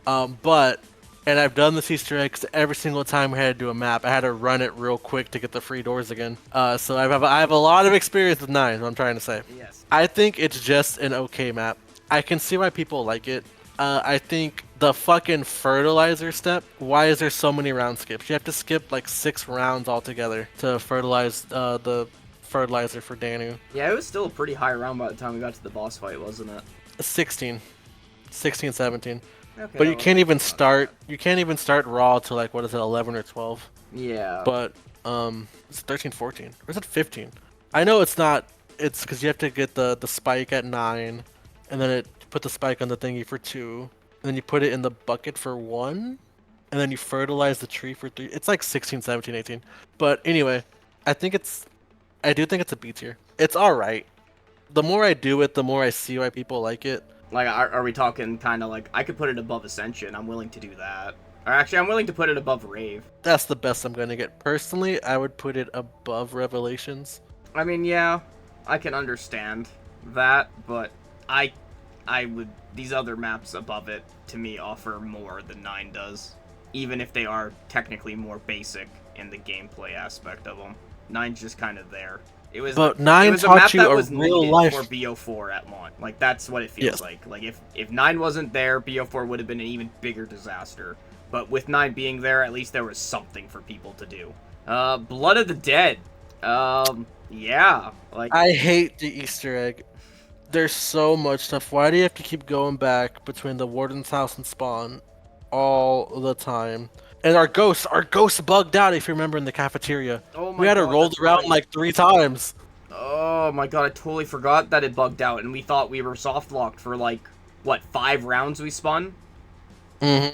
And I've done this Easter eggs every single time we had to do a map. I had to run it real quick to get the free doors again. So I have a lot of experience with 9, is what I'm trying to say. Yes. I think it's just an okay map. I can see why people like it. I think the fucking fertilizer step, why is there so many round skips? You have to skip like 6 rounds altogether to fertilize the fertilizer for Danu. Yeah, it was still a pretty high round by the time we got to the boss fight, wasn't it? 16, 17. Okay, But you that can't wasn't even bad. start. You can't even start raw till like, what is it, 11 or 12? Yeah. But it's 13, 14, or is it 15? I know it's not. It's because you have to get the spike at 9, and then put the spike on the thingy for 2, and then you put it in the bucket for 1, and then you fertilize the tree for 3. It's like 16, 17, 18. But anyway, I do think it's a B tier. It's all right. The more I do it, the more I see why people like it. Like, are we talking kind of like, I could put it above Ascension. I'm willing to do that. Or actually, I'm willing to put it above Rave. That's the best I'm gonna get. Personally, I would put it above Revelations. I mean, yeah, I can understand that, but I would, these other maps above it, to me, offer more than 9 does. Even if they are technically more basic in the gameplay aspect of them. 9's just kind of there. But It 9 was a taught map you that a was real needed for life. BO4 at launch. Like that's what it feels Yes. like. Like if 9 wasn't there, BO4 would have been an even bigger disaster. But with 9 being there, at least there was something for people to do. Blood of the Dead. Yeah, like I hate the Easter egg. There's so much stuff. Why do you have to keep going back between the Warden's house and Spawn all the time? And our ghost bugged out, if you remember, in the cafeteria. oh We my had to god, roll that's around right. like 3 times. Oh my god, I totally forgot that it bugged out, and we thought we were soft locked for like what 5 rounds we spun. Hmm.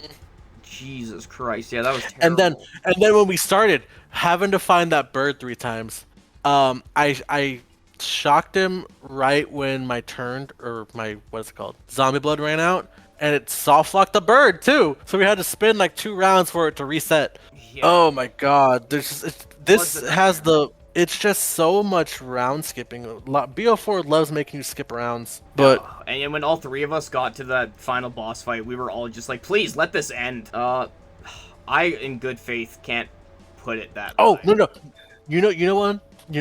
Jesus Christ, yeah, that was And then terrible. and then when we started having to find that bird 3 times, I shocked him right when my turn or my what's it called zombie blood ran out, and it soft locked the bird too. So we had to spin like 2 rounds for it to reset. Yeah, Oh my god, Blood's this a has nightmare. it's just so much round skipping. BO4 loves making you skip rounds, but Oh, and when all three of us got to that final boss fight, we were all just like, "Please let this end." I, in good faith, can't put it that oh high. no, you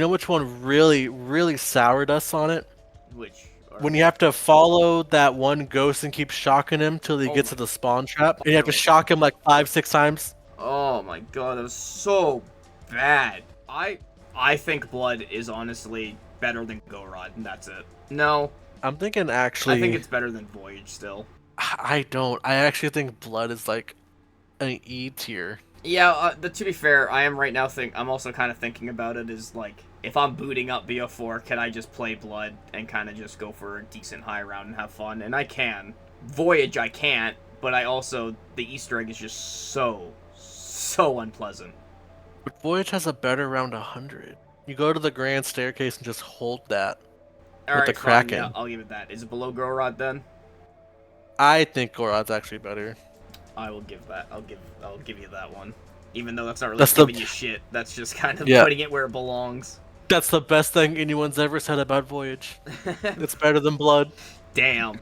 know which one really soured us on it? Which, or When you have to follow that one ghost and keep shocking him till he oh gets my to the spawn trap, and you have to pirate. shock him like 5, 6 times. Oh my god, that was so bad. I think Blood is honestly better than Gorod, and that's it. No, I'm thinking I think actually, it's better than Voyage still. I don't. I actually think Blood is like an E tier. Yeah, to be fair, I am right now I'm also kind of thinking about it as like if I'm booting up BO4, can I just play Blood and kind of just go for a decent high round and have fun? And I can. Voyage I can't, but I also the Easter egg is just so unpleasant. But Voyage has a better round 100. You go to the grand staircase and just hold that All with the right, fine. Yeah, Kraken. I'll give it that. Is it below Gorod then? I think Gorod's actually better. I will give that. I'll give you that one. Even though that's not really That's the giving you shit. That's just kind of yeah. putting it where it belongs. That's the best thing anyone's ever said about Voyage. It's better than Blood. Damn.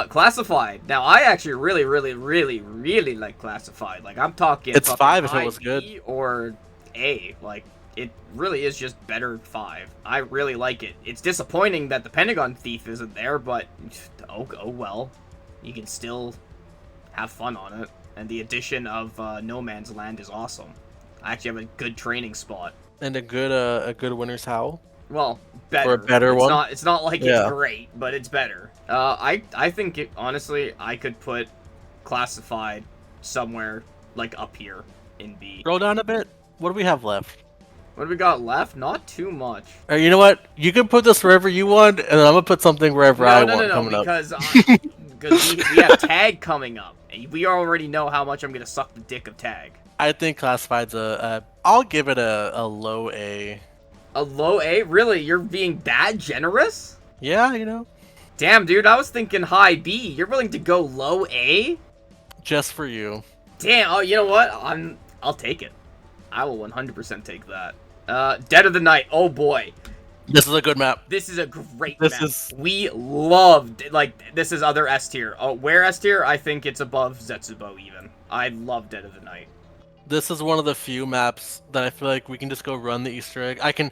Classified. Now, I actually really like Classified. Like, I'm talking It's fucking 5 if it high was good. B or A. Like, it really is just better 5. I really like it. It's disappointing that the Pentagon Thief isn't there, but oh well. You can still have fun on it. And the addition of No Man's Land is awesome. I actually have a good training spot. And a good Winter's Howl. Well, Or a better. better one. It's not like it's Yeah. great, but it's better. I think honestly I could put Classified somewhere like up here in B. Scroll down a bit. What do we have left? What do we got left? Not too much. You know what? You can put this wherever you want, and then I'm gonna put something wherever I want No, coming up. because we have Tag coming up. And we already know how much I'm gonna suck the dick of Tag. I think Classified's I'll give it a low A. A low A? Really? You're being that generous? Yeah, you know, Damn, dude, I was thinking high B. You're willing to go low A? just for you. Damn. Oh, you know what? I'll take it. I will 100% take that. Dead of the Night. Oh boy, This is a good map. this is a great This map. is We loved this is other S tier. Oh, where S tier? I think it's above Zetsubo even. I love Dead of the Night. this is one of the few maps that I feel like we can just go run the Easter egg. I can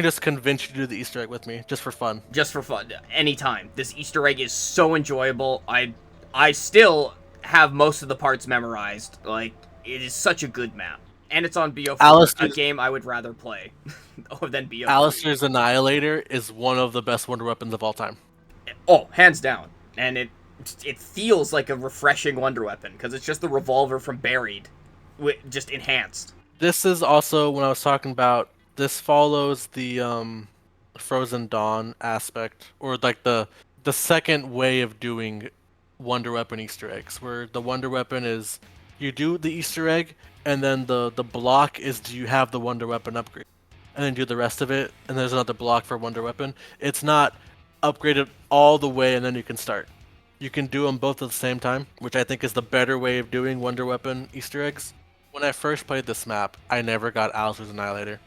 just convince you to do the Easter egg with me just for fun. Just for fun, anytime. This Easter egg is so enjoyable. I still have most of the parts memorized. Like it is such a good map. And it's on BO4, a Alistair's, game I would rather play than BO3. Alistair's Annihilator is one of the best wonder weapons of all time. Oh, hands down. And it feels like a refreshing wonder weapon because it's just the revolver from Buried, just enhanced. This is also when I was talking about. This follows the Frozen Dawn aspect, or like the second way of doing Wonder Weapon Easter eggs, where the Wonder Weapon is you do the Easter egg, and then the block is do you have the Wonder Weapon upgrade, and then do the rest of it, and there's another block for Wonder Weapon. It's not upgraded all the way, and then you can start. You can do them both at the same time, which I think is the better way of doing Wonder Weapon Easter eggs. When I first played this map, I never got Alistair's Annihilator.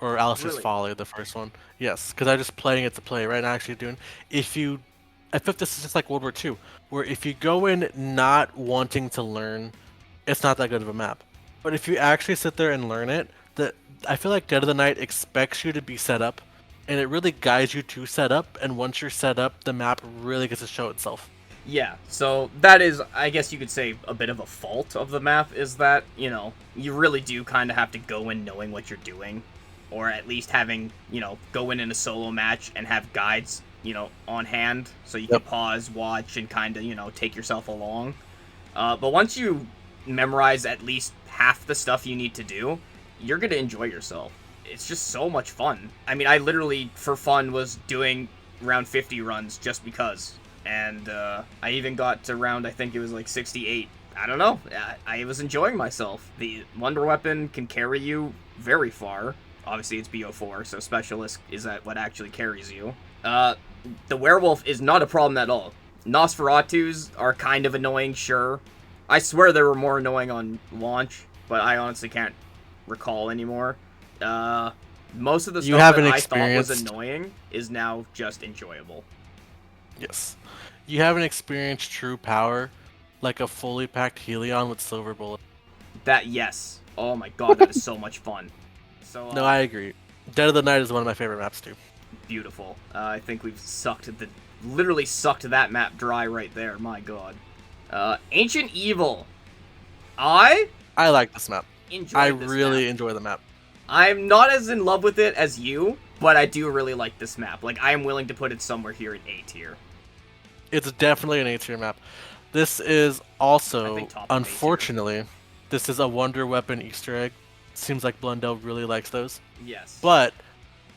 Or Alistair's Really? Folly, the first one. Yes, because I'm just playing it to play, right? Not actually doing. If you. I think this is just like World War II, where if you go in not wanting to learn, it's not that good of a map. But if you actually sit there and learn it, I feel like Dead of the Night expects you to be set up and it really guides you to set up. And once you're set up, the map really gets to show itself. Yeah, so that is, I guess you could say, a bit of a fault of the map, is that, you really do kind of have to go in knowing what you're doing. Or at least having, go in a solo match and have guides, on hand, so you can Yep. pause, watch, and kind of, take yourself along. But once you memorize at least half the stuff you need to do, you're going to enjoy yourself. It's just so much fun. I mean, I literally, for fun, was doing round 50 runs just because. And I even got to round, I think it was like 68. I don't know. I was enjoying myself. The Wonder Weapon can carry you very far. Obviously, it's BO4, so Specialist is what actually carries you. The Werewolf is not a problem at all. Nosferatus are kind of annoying, sure. I swear they were more annoying on launch, but I honestly can't recall anymore. Most of the You stuff that haven't I thought was experienced. annoying is now just enjoyable. Yes. You haven't experienced true power like a fully packed Helion with Silver Bullet. That, yes. Oh my god, that is so much fun. So, No, I agree. Dead of the Night is one of my favorite maps too. beautiful. I think we've literally sucked that map dry right there, my god. Ancient Evil. I I like this map. enjoyed I this really map. enjoy the map. I'm not as in love with it as you, but I do really like this map. Like, I am willing to put it somewhere here in A tier. It's definitely an A tier map. This is I also, think top of A tier. unfortunately, this is a Wonder Weapon Easter egg. Seems like Blundell really likes those. Yes. But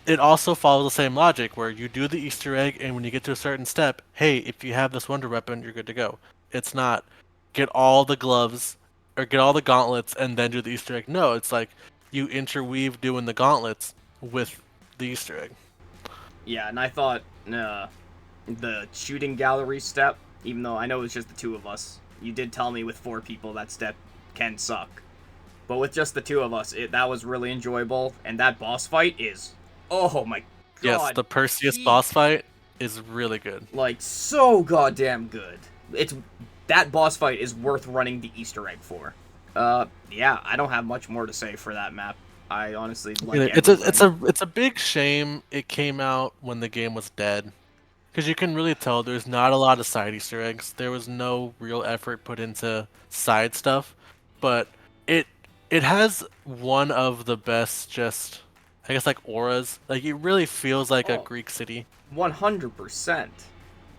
it also follows the same logic where you do the Easter egg, and when you get to a certain step, hey, if you have this Wonder Weapon, you're good to go. It's not get all the gloves or get all the gauntlets and then do the Easter egg. No, it's like you interweave doing the gauntlets with the Easter egg. Yeah, and I thought the shooting gallery step, even though I know it's just the two of us, you did tell me with 4 people that step can suck. But with just the 2 of us, that was really enjoyable, and that boss fight is, oh my god. Yes, the Perseus boss fight is really good. Like, so goddamn good. That boss fight is worth running the Easter egg for. Yeah, I don't have much more to say for that map. I honestly like It's a big shame it came out when the game was dead, because you can really tell there's not a lot of side Easter eggs. There was no real effort put into side stuff, but it it has one of the best, just I guess, like auras. Like it really feels like a Oh, Greek city. 100%.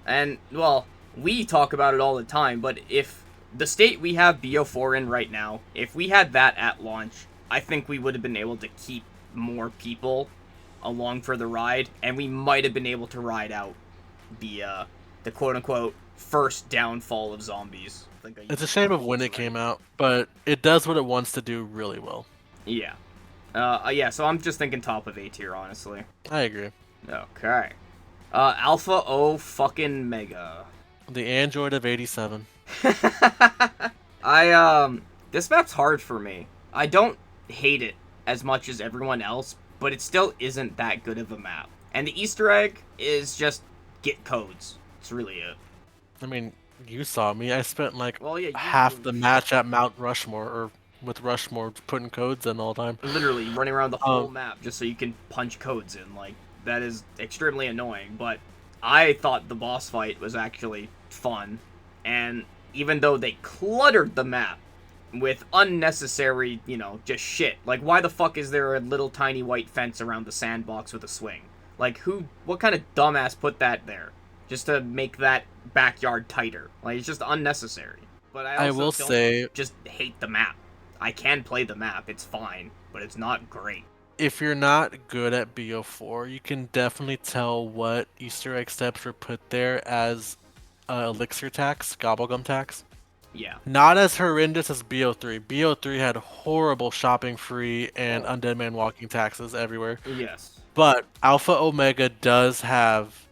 And, well, we talk about it all the time, but if the state we have BO4 in right now, if we had that at launch, I think we would have been able to keep more people along for the ride, and we might have been able to ride out the quote-unquote first downfall of zombies. I think I It's used a shame of that when it right. came out, but it does what it wants to do really well. Yeah. Yeah, so I'm just thinking top of A tier, honestly. I agree. Okay. Alpha O fucking Mega. The Android of 87. This map's hard for me. I don't hate it as much as everyone else, but it still isn't that good of a map. And the Easter egg is just get codes. It's really it. I mean, you saw me. I spent like Well, yeah, half the match at Mount Rushmore, or with Rushmore, putting codes in all the time. literally running around the whole Um, map just so you can punch codes in. Like, that is extremely annoying, but I thought the boss fight was actually fun. And even though they cluttered the map with unnecessary, just shit. Like, why the fuck is there a little tiny white fence around the sandbox with a swing? Like, what kind of dumbass put that there? Just to make that backyard tighter. Like, it's just unnecessary. But I I also will don't say, just hate the map. I can play the map, it's fine, but it's not great. if you're not good at BO4, you can definitely tell what Easter egg steps were put there as elixir tax, gobblegum tax. Yeah. Not as horrendous as BO3. BO3 had horrible shopping free and Oh, Undead Man walking taxes everywhere. yes. But Alpha Omega does have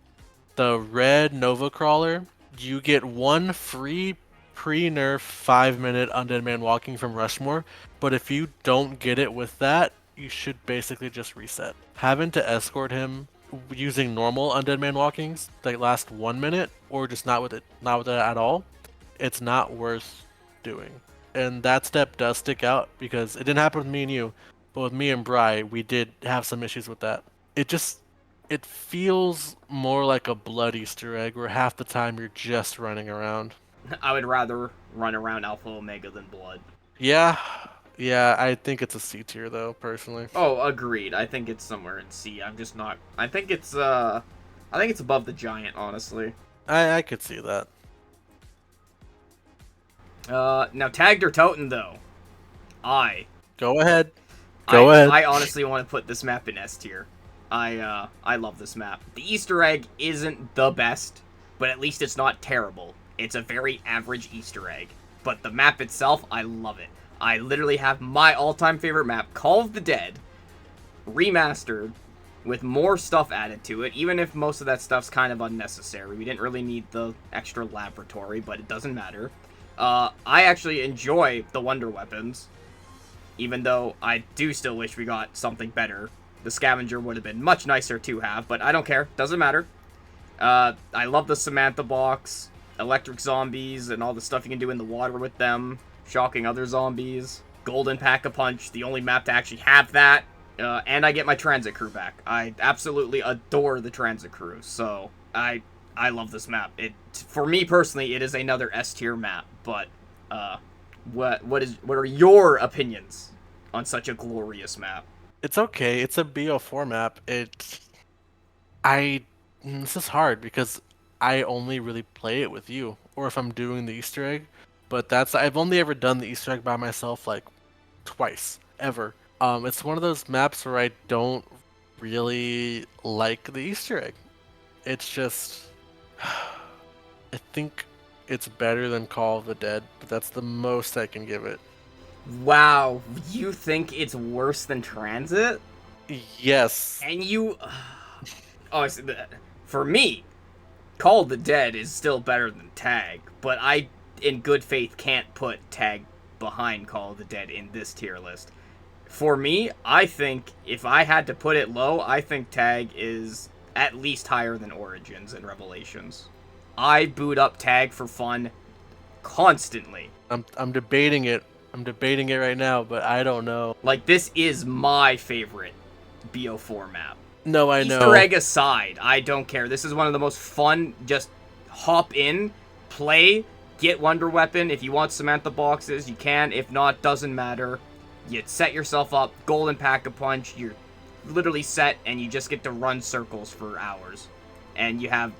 the red Nova Crawler. You get one free pre-nerf 5-minute Undead Man walking from Rushmore, but if you don't get it with that, you should basically just reset. Having to escort him using normal Undead Man walkings that last 1 minute, or just not with it at all, it's not worth doing. And that step does stick out because it didn't happen with me and you, but with me and Bri, we did have some issues with that. It just it feels more like a blood Easter egg where half the time you're just running around. I would rather run around Alpha Omega than Blood. Yeah, yeah, I think it's a C tier though, personally. Oh, agreed. I think it's somewhere in C. I'm just not. I think it's above the Giant, honestly. I could see that. Now tagged or Toten though. I Go ahead. I Go ahead. I honestly want to put this map in S tier. I love this map. The Easter egg isn't the best, but at least it's not terrible. It's a very average Easter egg. But the map itself, I love it. I literally have my all-time favorite map, Call of the Dead, remastered with more stuff added to it, even if most of that stuff's kind of unnecessary. We didn't really need the extra laboratory, but it doesn't matter. I actually enjoy the Wonder Weapons, even though I do still wish we got something better. The Scavenger would have been much nicer to have, but I don't care. Doesn't matter. I love the Samantha box, electric zombies, and all the stuff you can do in the water with them, shocking other zombies. Golden Pack-a-Punch, the only map to actually have that. And I get my transit crew back. I absolutely adore the transit crew, so I love this map. For me personally, it is another S tier map. But what are your opinions on such a glorious map? It's okay. It's a BO4 map. I this is hard because I only really play it with you, or if I'm doing the Easter egg. But I've only ever done the Easter egg by myself like twice ever. It's one of those maps where I don't really like the Easter egg. It's just I think it's better than Call of the Dead, but that's the most I can give it. Wow, you think it's worse than Transit? Yes. And you... Oh, I see that. For me, Call of the Dead is still better than Tag, but I, in good faith, can't put Tag behind Call of the Dead in this tier list. For me, I think if I had to put it low, I think Tag is at least higher than Origins and Revelations. I boot up Tag for fun constantly. I'm debating it. I'm debating it right now, but I don't know. Like, this is my favorite BO4 map. No, I Easter know. egg aside, I don't care. This is one of the most fun, just hop in, play, get Wonder Weapon. If you want Samantha boxes, you can. If not, doesn't matter. You set yourself up, Golden Pack-a-Punch, you're literally set, and you just get to run circles for hours. And you have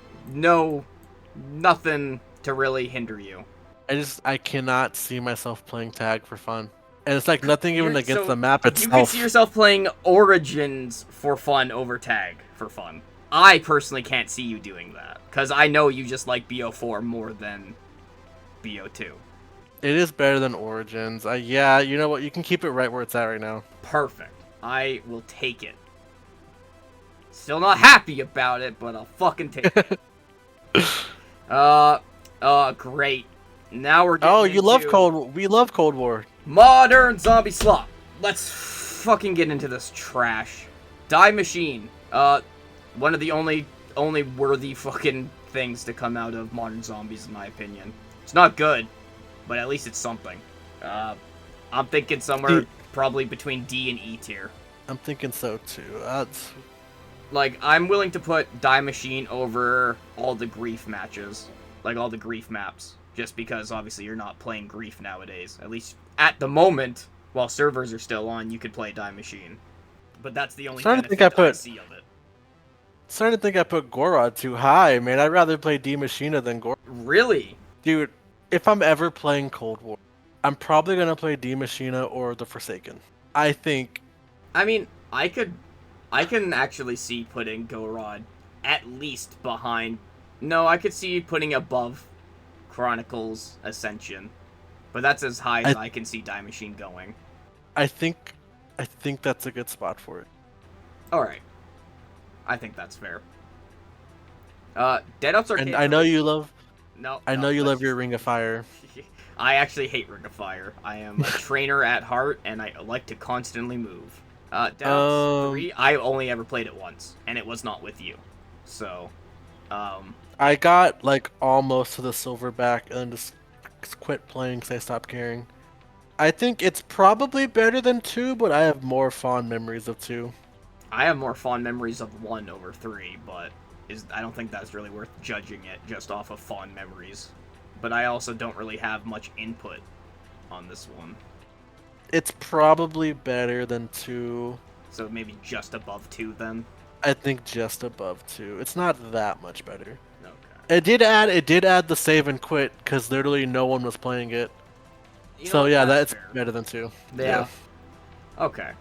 nothing to really hinder you. I cannot see myself playing tag for fun. And it's like nothing even against the map You can itself. see yourself playing Origins for fun over Tag for fun. I personally can't see you doing that, because I know you just like BO4 more than BO2. It is better than Origins. Yeah, you know what? You can keep it right where it's at right now. Perfect. I will take it. Still not happy about it, but I'll fucking take it. Great. Now we're getting Oh, you love into We love Cold War. Modern Zombie Slop. Let's fucking get into this trash. Die Machine. One of the only worthy fucking things to come out of Modern Zombies, in my opinion. It's not good, but at least it's something. I'm thinking somewhere probably between D and E tier. I'm thinking so too. Like, I'm willing to put Die Machine over all the Grief matches. Like, all the Grief maps. Just because, obviously, you're not playing Grief nowadays. At least, at the moment, while servers are still on, you could play Die Machine. But that's the only benefit I see of it. Starting to think I put Gorod too high, man. I'd rather play D Machina than Gorod. Really? Dude, if I'm ever playing Cold War, I'm probably gonna play D Machina or The Forsaken. I think. I mean, I can actually see putting Gorod at least behind. No, I could see putting above Chronicles Ascension, but that's as high as I can see Die Machine going. I think that's a good spot for it. All right, I think that's fair. Dead Ups Arcade. And I know you love. No, I know you love your Ring of Fire. I actually hate Ring of Fire. I am a trainer at heart, and I like to constantly move. Dead Ups 3, I only ever played it once, and it was not with you. So, I got like almost to the silverback and then just quit playing because I stopped caring. I think it's probably better than 2, but I have more fond memories of 2. I have more fond memories of 1 over 3, but I don't think that's really worth judging it just off of fond memories. But I also don't really have much input on this one. It's probably better than 2. So maybe just above 2 then? I think just above 2. It's not that much better. Okay. It did add the save and quit because literally no one was playing it. You know So what? yeah, That's that's fair. better than 2. Yeah. Okay.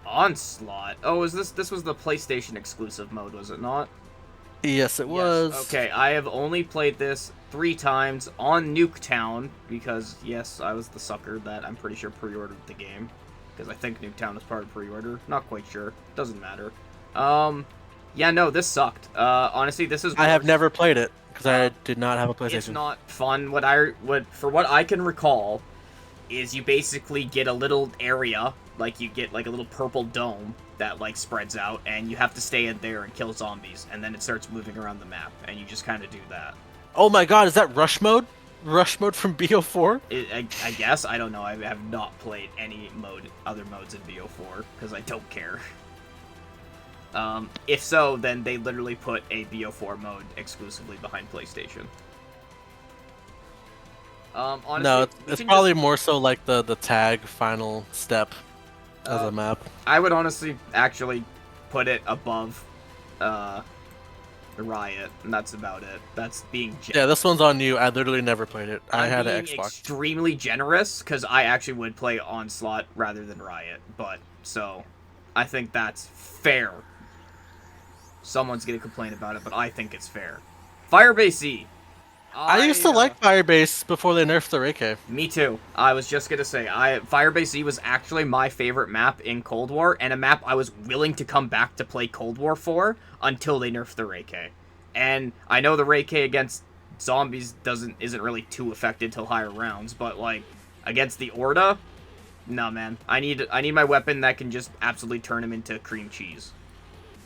Onslaught. Oh, this was the PlayStation exclusive mode, was it not? Yes, it was. Okay, I have only played this 3 times on Nuketown because yes, I was the sucker that I'm pretty sure pre-ordered the game because I think Nuketown is part of pre-order. Not quite sure. Doesn't matter. Yeah, no, this sucked. Honestly, this is. I have worse. never played it because I Uh, did not have a PlayStation. It's not fun. For what I can recall, is you basically get a little area, like you get like a little purple dome that like spreads out, and you have to stay in there and kill zombies, and then it starts moving around the map, and you just kind of do that. Oh my god, is that rush mode? Rush mode from BO4? I guess I don't know. I have not played any other modes in BO4 because I don't care. If so, then they literally put a BO4 mode exclusively behind PlayStation. Honestly, No, it's probably more so like the tag final step as a map. I would honestly actually put it above Riot, and that's about it. That's being Yeah, this one's on you. I literally never played it. I had an Xbox. Extremely generous because I actually would play Onslaught rather than Riot, but so I think that's fair. Someone's gonna complain about it, but I think it's fair. Firebase E. I used to like Firebase before they nerfed the Reiki. Me too. I was just gonna say, Firebase E was actually my favorite map in Cold War, and a map I was willing to come back to play Cold War for until they nerfed the Reiki. And I know the Reiki against zombies isn't really too effective till higher rounds, but like against the Orda, no man. I need my weapon that can just absolutely turn him into cream cheese.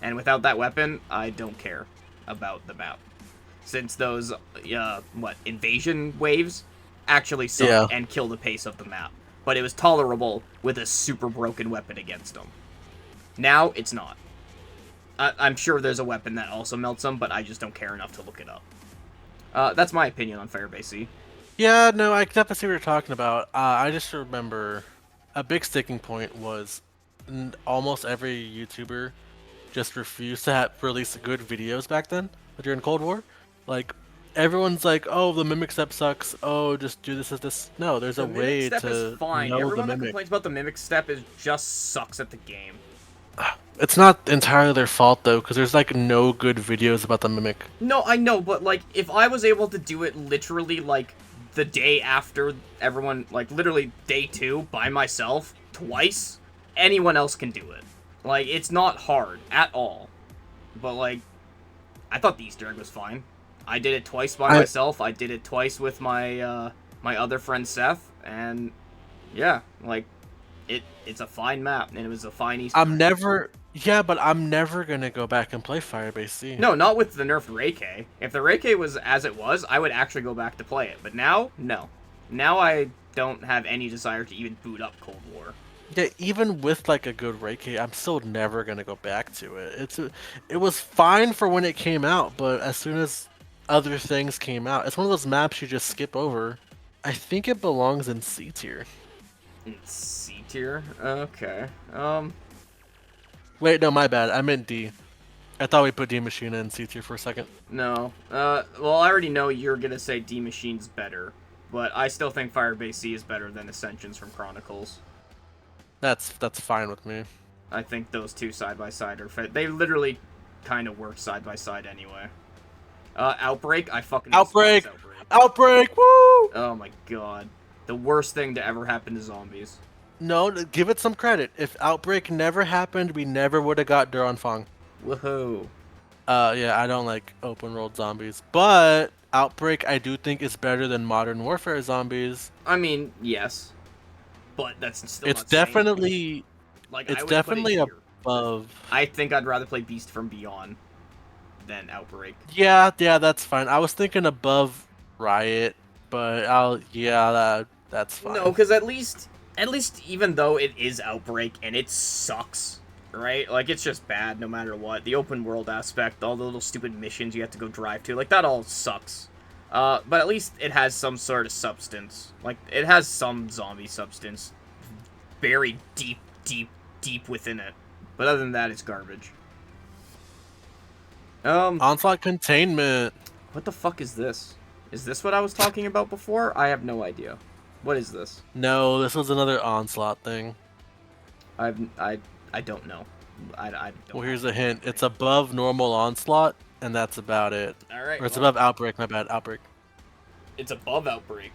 And without that weapon, I don't care about the map. Since those, invasion waves actually suck and kill the pace of the map. But it was tolerable with a super broken weapon against them. Now, it's not. I'm sure there's a weapon that also melts them, but I just don't care enough to look it up. That's my opinion on Firebase C. Yeah, no, I definitely see what you're talking about. I just remember a big sticking point was almost every YouTuber just refused to release good videos back then during Cold War. Like, everyone's like, oh, the mimic step sucks. Oh, just do this as this. No, there's a way to mimic step is fine. know Everyone the that mimic. complains about the mimic step just sucks at the game. It's not entirely their fault, though, because there's, like, no good videos about the mimic. No, I know, but, like, if I was able to do it literally, like, the day after everyone, like, literally day 2 by myself, twice, anyone else can do it. Like, it's not hard at all. But, like, I thought the Easter egg was fine. I did it twice by myself. I did it twice with my, my other friend Seth, and, yeah, like, it's a fine map, and it was a fine Easter egg. Yeah, but I'm never gonna go back and play Firebase C. No, not with the nerfed Reiki. If the Reiki was as it was, I would actually go back to play it. But now, no. Now I don't have any desire to even boot up Cold War. Yeah, even with like a good Reiki, I'm still never gonna go back to it. It was fine for when it came out, but as soon as other things came out, it's one of those maps you just skip over. I think it belongs in C tier. In C tier? Okay. Wait, no, my bad. I meant D. I thought we put D Machina in C tier for a second. No. Well, I already know you're gonna say D Machine's better, but I still think Firebase C is better than Ascensions from Chronicles. That's fine with me. I think those two side by side are fit. They literally kind of work side by side anyway. Outbreak, I fucking Outbreak! despise Outbreak. Outbreak! Woo! Oh my god. The worst thing to ever happen to zombies. No, give it some credit. If Outbreak never happened, we never would have got Duran Fong. Woohoo. Yeah, I don't like open world zombies, but Outbreak I do think is better than Modern Warfare zombies. I mean, yes. But that's still It's not saying definitely like, it's I would put it definitely here. above. I think I'd rather play Beast from Beyond than Outbreak. Yeah, that's fine. I was thinking above Riot, but that's fine. No, because at least even though it is Outbreak and it sucks, right? Like, it's just bad no matter what. The open world aspect, all the little stupid missions you have to go drive to, like, that all sucks. But at least it has some sort of substance. Like, it has some zombie substance buried deep, deep, deep within it. But other than that, it's garbage. Onslaught Containment. What the fuck is this? Is this what I was talking about before? I have no idea. What is this? No, this was another Onslaught thing. I don't know. I don't. Well, here's a hint. It's above normal Onslaught, and that's about it. All right. Or it's above Outbreak. My bad, Outbreak. It's above Outbreak.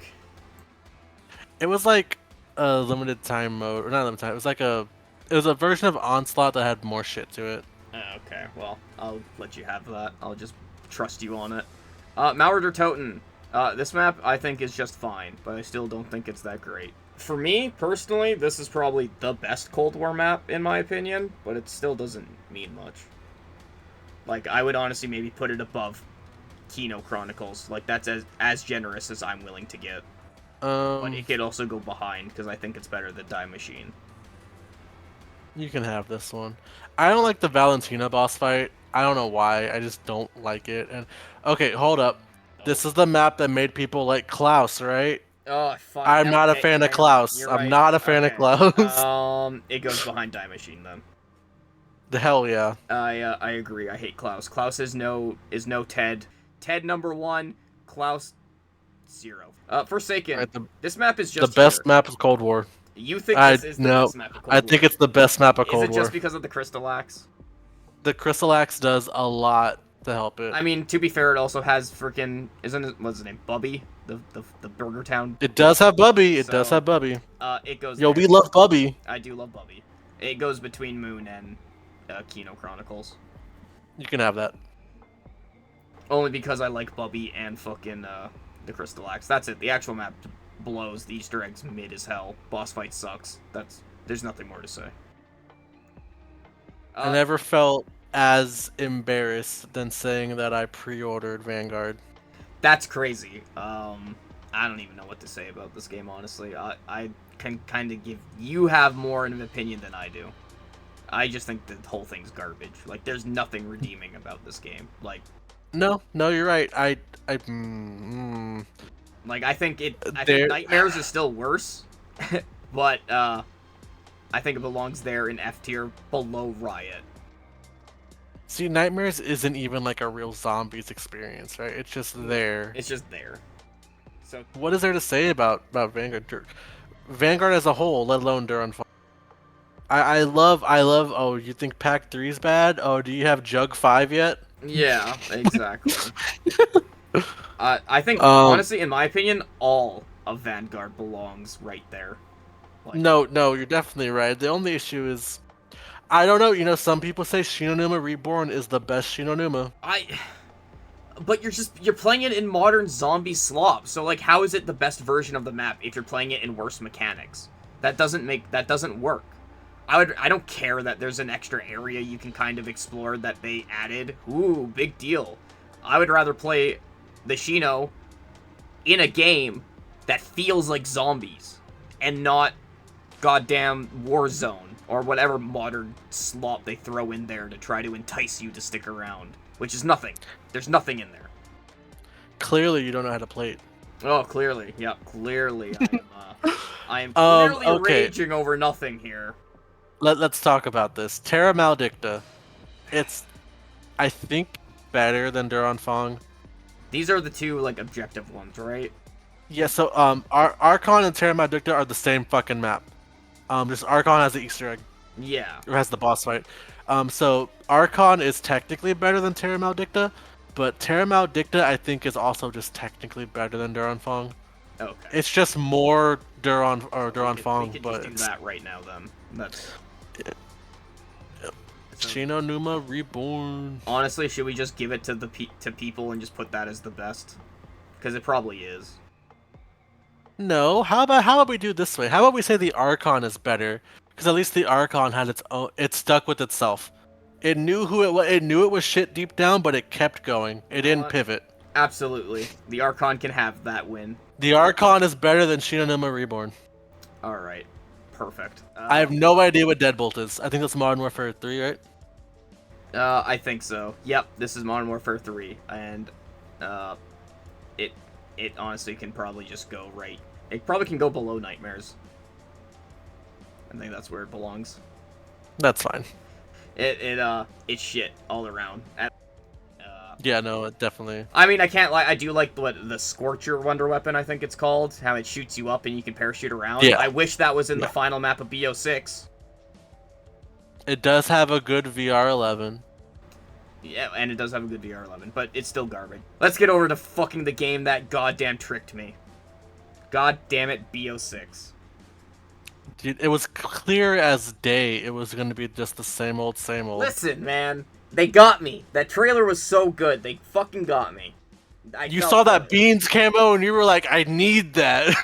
It was like a limited time mode, or not limited time. It was a version of Onslaught that had more shit to it. Okay, well, I'll let you have that. I'll just trust you on it. Maurer Toten. This map, I think, is just fine, but I still don't think it's that great. For me, personally, this is probably the best Cold War map, in my opinion, but it still doesn't mean much. Like, I would honestly maybe put it above Kino Chronicles. Like, that's as generous as I'm willing to get. But it could also go behind, because I think it's better than Die Machine. You can have this one. I don't like the Valentina boss fight. I don't know why. I just don't like it. And okay, hold up. This is the map that made people like Klaus, right? Oh, fuck. I'm not a fan of Klaus. You're I'm right. not a fan of Klaus. It goes behind Die Machine then. The hell yeah. I agree. I hate Klaus. Klaus is no Ted. Ted #1. Klaus 0. Forsaken. Right, this map is just the best here. map of Cold War. You think this is the best map of Cold War? I think it's the best map of Cold War. Is it just because of the Crystal Axe? The Crystal Axe does a lot to help it. I mean, to be fair, it also has freaking what's his name? Bubby, the Burger Town. It does have Bubby. It does have Bubby. It goes. Yo, we love Bubby. I do love Bubby. It goes between Moon and Kino Chronicles. You can have that. Only because I like Bubby and fucking the Crystal Axe. That's it. The actual map blows. The Easter eggs mid as hell. Boss fight sucks. There's nothing more to say. I never felt as embarrassed than saying that I pre-ordered Vanguard. That's crazy. I don't even know what to say about this game, honestly. I can kind of give... You have more of an opinion than I do. I just think the whole thing's garbage. Like, there's nothing redeeming about this game. Like... No, you're right. Like, I think Nightmares is still worse, but, I think it belongs there in F tier below Riot. See, Nightmares isn't even like a real zombies experience, right? It's just there. It's just there. So what is there to say about Vanguard? Vanguard as a whole, let alone Duran. I love. Oh, you think Pack 3's bad? Oh, do you have Jug 5 yet? Yeah, exactly. I think honestly, in my opinion, all of Vanguard belongs right there. Like, no, you're definitely right. The only issue is, I don't know. You know, some people say Shinonuma Reborn is the best Shinonuma. But you're playing it in modern zombie slop. So like, how is it the best version of the map if you're playing it in worse mechanics? That doesn't work. I don't care that there's an extra area you can kind of explore that they added. Ooh, big deal. I would rather play the Shino in a game that feels like zombies and not goddamn Warzone or whatever modern slop they throw in there to try to entice you to stick around, which is nothing. There's nothing in there. Clearly, you don't know how to play it. Oh, clearly. Yeah, clearly. I am clearly raging over nothing here. Let's talk about this. Terra Maldicta. It's, I think, better than Duran Fong. These are the two, like, objective ones, right? Yeah, so, Archon and Terra Maldicta are the same fucking map. Just Archon has the Easter egg. Yeah. Or has the boss fight. So, Archon is technically better than Terra Maldicta, but Terra Maldicta, I think, is also just technically better than Duran Fong. Okay. It's just more Duran Fong, we could but just do that right now, then. That's... Shinonuma Reborn. Honestly, should we just give it to people and just put that as the best? Because it probably is. No, how about we do it this way? How about we say the Archon is better? Because at least the Archon had its own. It stuck with itself. It knew who it was. It knew it was shit deep down, but it kept going. It didn't pivot. Absolutely, the Archon can have that win. The Archon is better than Shinonuma Reborn. All right, perfect. I have no idea what Deadbolt is. I think that's Modern Warfare 3, right? I think so. Yep, this is Modern Warfare 3, and it it honestly can probably just go right. It probably can go below Nightmares. I think that's where it belongs. That's fine. It's shit all around. Yeah, no, it definitely. I mean, I can't lie. I do like the Scorcher Wonder Weapon, I think it's called. How it shoots you up and you can parachute around. Yeah. I wish that was in the Yeah. final map of BO6. It does have a good VR11. Yeah, and it does have a good VR11, but it's still garbage. Let's get over to fucking the game that goddamn tricked me. God damn it, BO6. Dude, it was clear as day it was going to be just the same old, same old. Listen, man. They got me. That trailer was so good. They fucking got me. You saw that Beans camo and you were like, I need that.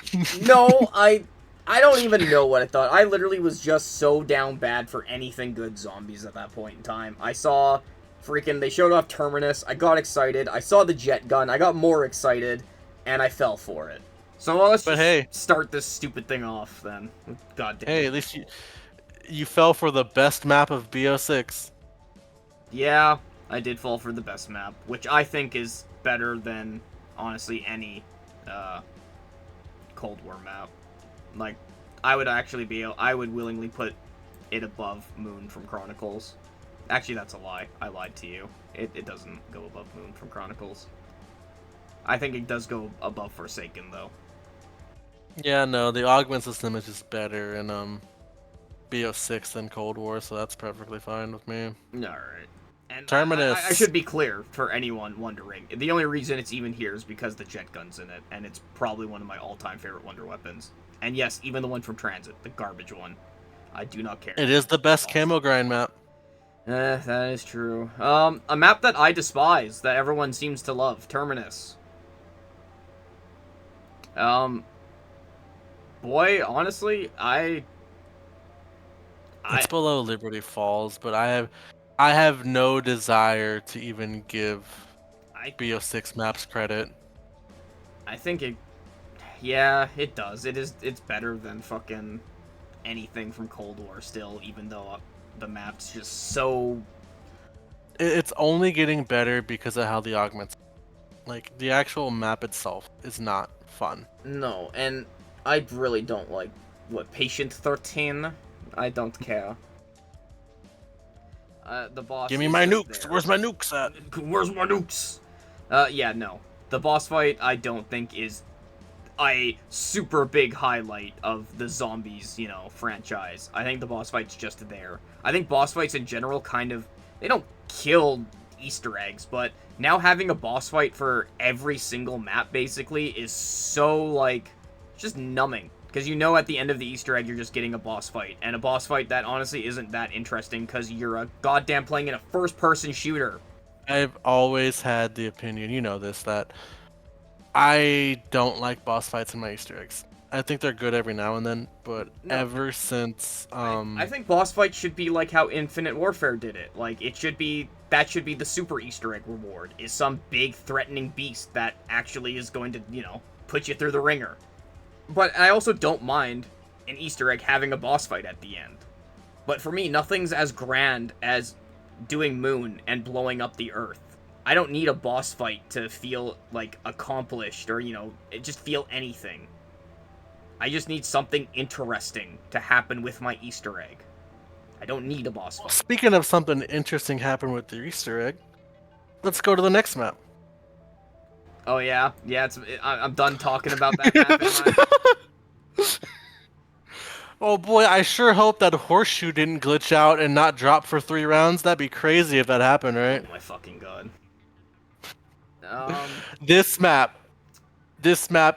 No, I don't even know what I thought. I literally was just so down bad for anything good zombies at that point in time. I saw freaking, they showed off Terminus. I got excited. I saw the jet gun. I got more excited, and I fell for it. So let's just start this stupid thing off then. God damn. Hey, at least you fell for the best map of BO6. Yeah, I did fall for the best map, which I think is better than, honestly, any Cold War map. Like, I would willingly put it above Moon from Chronicles. Actually, that's a lie. I lied to you. It doesn't go above Moon from Chronicles. I think it does go above Forsaken, though. Yeah, no, the augment system is just better in BO6 than Cold War, so that's perfectly fine with me. Alright. And Terminus. I should be clear for anyone wondering. The only reason it's even here is because the jet gun's in it, and it's probably one of my all-time favorite wonder weapons. And yes, even the one from Transit, the garbage one. I do not care. It is the best camo grind map. That is true. A map that I despise, that everyone seems to love, Terminus. Boy, honestly, It's below Liberty Falls, but I have no desire to even give BO6 maps credit. I think yeah, it does. It's better than fucking anything from Cold War still, even though the map's just so... It's only getting better because of how the augments... Like, the actual map itself is not fun. No, and I really don't like, Patient 13? I don't care. The boss... Give me my nukes! There. Where's my nukes at? Where's my nukes? Yeah, no. The boss fight, I don't think, is a super big highlight of the Zombies, franchise. I think the boss fight's just there. I think boss fights in general they don't kill Easter eggs, but now having a boss fight for every single map, basically, is so, just numbing. Because at the end of the Easter egg, you're just getting a boss fight. And a boss fight that honestly isn't that interesting because you're a goddamn playing in a first-person shooter. I've always had the opinion, you know this, that I don't like boss fights in my Easter eggs. I think they're good every now and then, but ever since... I think boss fights should be like how Infinite Warfare did it. Like, that should be the super Easter egg reward, is some big threatening beast that actually is going to, put you through the ringer. But I also don't mind an Easter egg having a boss fight at the end. But for me, nothing's as grand as doing Moon and blowing up the Earth. I don't need a boss fight to feel, accomplished or, just feel anything. I just need something interesting to happen with my Easter egg. I don't need a boss fight. Speaking of something interesting happen with the Easter egg, let's go to the next map. Oh, yeah? Yeah, I'm done talking about that map. Oh boy, I sure hope that Horseshoe didn't glitch out and not drop for 3 rounds. That'd be crazy if that happened, right? Oh my fucking god. This map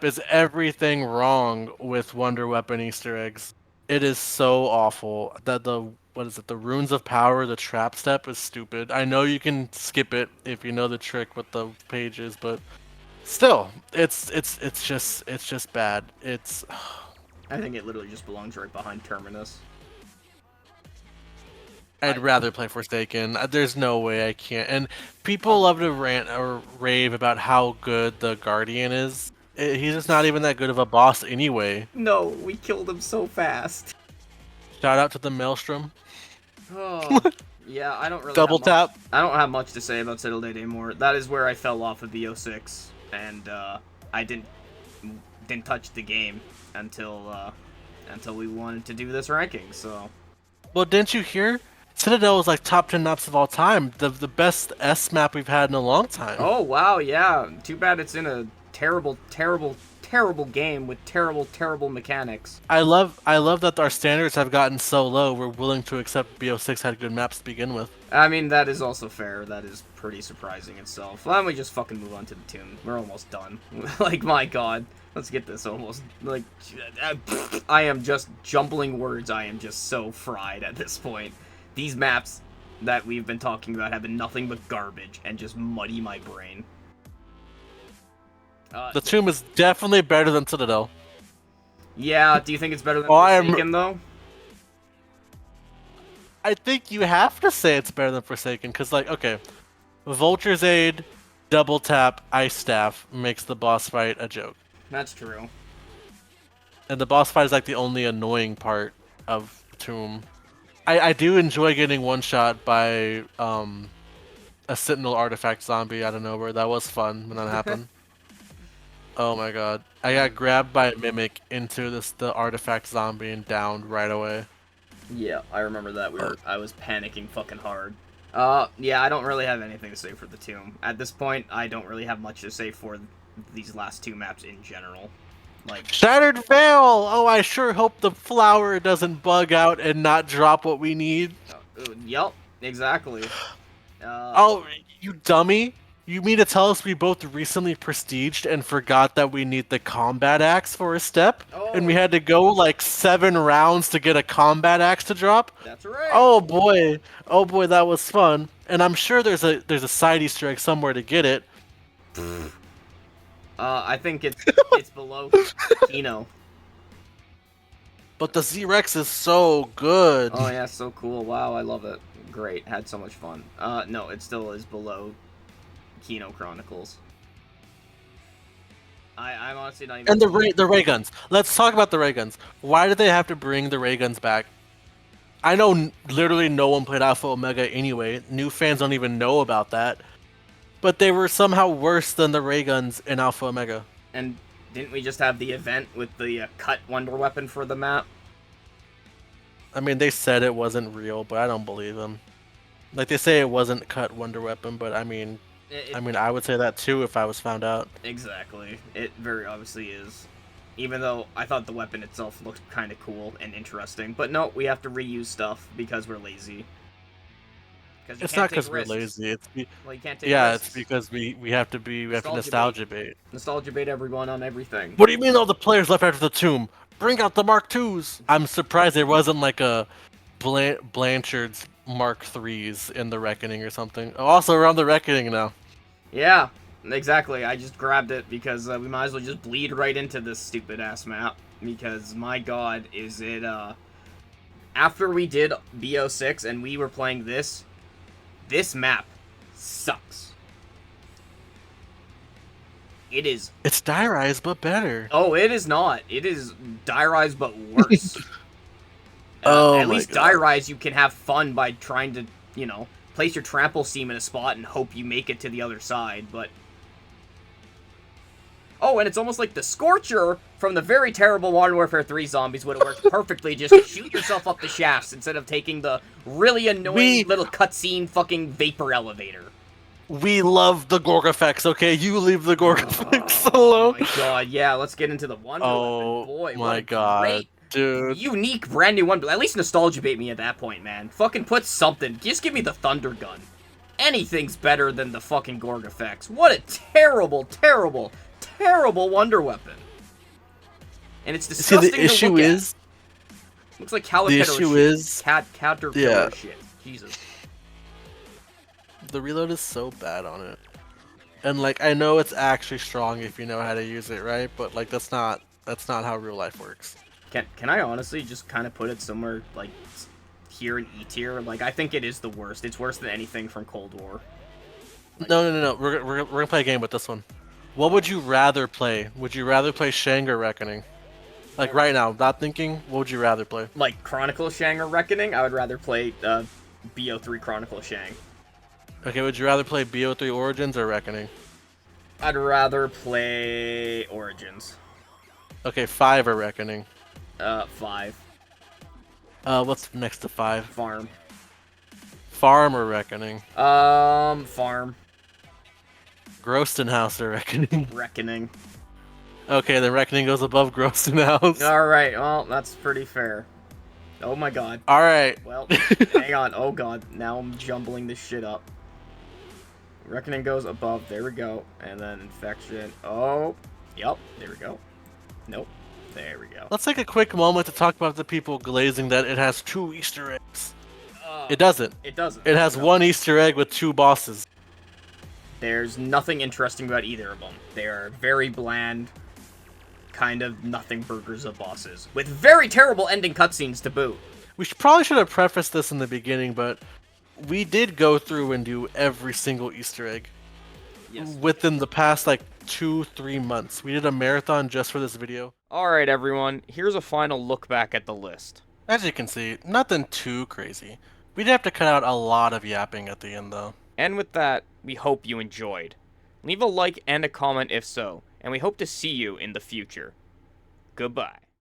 is everything wrong with Wonder Weapon Easter eggs. It is so awful that the Runes of Power, the trap step is stupid. I know you can skip it if you know the trick with the pages, but still, it's just bad. I think it literally just belongs right behind Terminus. I'd rather play Forsaken. There's no way I can't. And people love to rant or rave about how good the Guardian is. He's just not even that good of a boss anyway. No, we killed him so fast. Shout out to the Maelstrom. Oh, yeah, I don't really Double have much. tap. I don't have much to say about Citadel anymore. That is where I fell off of BO6, and I didn't touch the game until we wanted to do this ranking. So Well, didn't you hear? Citadel was like top 10 maps of all time. The best S map we've had in a long time. oh wow, yeah. Too bad it's in a terrible, terrible, terrible game with terrible, terrible mechanics. I love that our standards have gotten so low. We're willing to accept BO6 had good maps to begin with. I mean, that is also fair. That is pretty surprising itself. Why don't we just fucking move on to the tune? We're almost done. Like, my god. Let's get this almost, like, I am just jumbling words. I am just so fried at this point. These maps that we've been talking about have been nothing but garbage and just muddy my brain. The Tomb is definitely better than Citadel. Yeah, do you think it's better than Oh, Forsaken, though? I think you have to say it's better than Forsaken, because, like, okay, Vulture's Aid, double tap, ice staff makes the boss fight a joke. That's true. And the boss fight is, like, the only annoying part of Tomb. I do enjoy getting one shot by a Sentinel artifact zombie out of nowhere. That was fun when that happened. Oh my god. I got grabbed by a mimic into the artifact zombie and downed right away. Yeah, I remember that. I was panicking fucking hard. Yeah, I don't really have anything to say for the Tomb. At this point, I don't really have much to say for these last two maps in general. Like, Shattered Veil! Oh, I sure hope the flower doesn't bug out and not drop what we need. Yep, exactly. Oh, you dummy! You mean to tell us we both recently prestiged and forgot that we need the combat axe for a step? Oh, And we had to go like 7 rounds to get a combat axe to drop? That's right. Oh boy, that was fun. And I'm sure there's a side Easter egg somewhere to get it. I think it's below Kino. But the Z-Rex is so good. Oh yeah, so cool. Wow, I love it. Great, had so much fun. No, it still is below Kino Chronicles. I'm honestly not even. And the ray guns. Let's talk about the ray guns. Why did they have to bring the ray guns back? I know literally no one played Alpha Omega anyway. New fans don't even know about that. But they were somehow worse than the ray guns in Alpha Omega. And didn't we just have the event with the cut wonder weapon for the map? I mean, they said it wasn't real, but I don't believe them. Like, they say it wasn't cut wonder weapon, but I mean, I would say that too if I was found out. Exactly. It very obviously is. Even though I thought the weapon itself looked kind of cool and interesting. But no, we have to reuse stuff because we're lazy. It's not because we're lazy. Well, you can't take risks. risks. It's because we have to nostalgia bait. Nostalgia bait everyone on everything. What do you mean all the players left after the Tomb? Bring out the Mark IIs. I'm surprised there wasn't like a Blanchard's Mark IIIs in the Reckoning or something. Also, we're on the Reckoning now. Yeah, exactly. I just grabbed it because we might as well just bleed right into this stupid ass map. Because my god, is it after we did BO6 and we were playing this map sucks. It is. It's Die Rise, but better. Oh, it is not. It is Die Rise, but worse. Oh, at my least God. Die Rise, you can have fun by trying to, place your trample seam in a spot and hope you make it to the other side, but... Oh, and it's almost like the Scorcher from the very terrible Modern Warfare 3 zombies would have worked perfectly. Just shoot yourself up the shafts instead of taking the really annoying little cutscene fucking vapor elevator. We love the Gorg effects, okay? You leave the Gorg effects alone. Oh my god, yeah, let's get into the Wonder Weapon. Boy, my what a God, great, dude. unique, brand new one. At least nostalgia bait me at that point, man. Fucking put something. Just give me the Thunder Gun. Anything's better than the fucking Gorg effects. What a terrible, terrible, terrible Wonder Weapon. And it's disgusting See, the issue to look is... at. Looks like Caterpillar The issue shit. is... Caterpillar shit. Jesus. The reload is so bad on it. And, like, I know it's actually strong if you know how to use it, right? But, like, that's not how real life works. Can I honestly just kind of put it somewhere, like, here in E tier? Like, I think it is the worst. It's worse than anything from Cold War. Like, No. We're gonna play a game with this one. What would you rather play? Would you rather play Shang or Reckoning? Like right now, not thinking. What would you rather play? Like Chronicle Shang or Reckoning, I would rather play BO3 Chronicle Shang. Okay, would you rather play BO3 Origins or Reckoning? I'd rather play Origins. Okay, 5 or Reckoning. 5. What's next to 5? Farm. Farm or Reckoning? Farm. Groston House or Reckoning? Reckoning. Okay, then Reckoning goes above Groston House. Alright, well, that's pretty fair. Oh my god. Alright. Well, hang on. Oh god, now I'm jumbling this shit up. Reckoning goes above, there we go. And then Infection. Oh, yep, there we go. Nope, there we go. Let's take a quick moment to talk about the people glazing that it has 2 Easter eggs. It doesn't. It doesn't. It has No. 1 Easter egg with 2 bosses. There's nothing interesting about either of them. They are very bland, kind of nothing burgers of bosses, with very terrible ending cutscenes to boot. We probably should have prefaced this in the beginning, but we did go through and do every single Easter egg. Yes. Within the past, like, 2-3 months. We did a marathon just for this video. Alright, everyone, here's a final look back at the list. As you can see, nothing too crazy. We'd have to cut out a lot of yapping at the end, though. And with that, we hope you enjoyed. Leave a like and a comment if so, and we hope to see you in the future. Goodbye.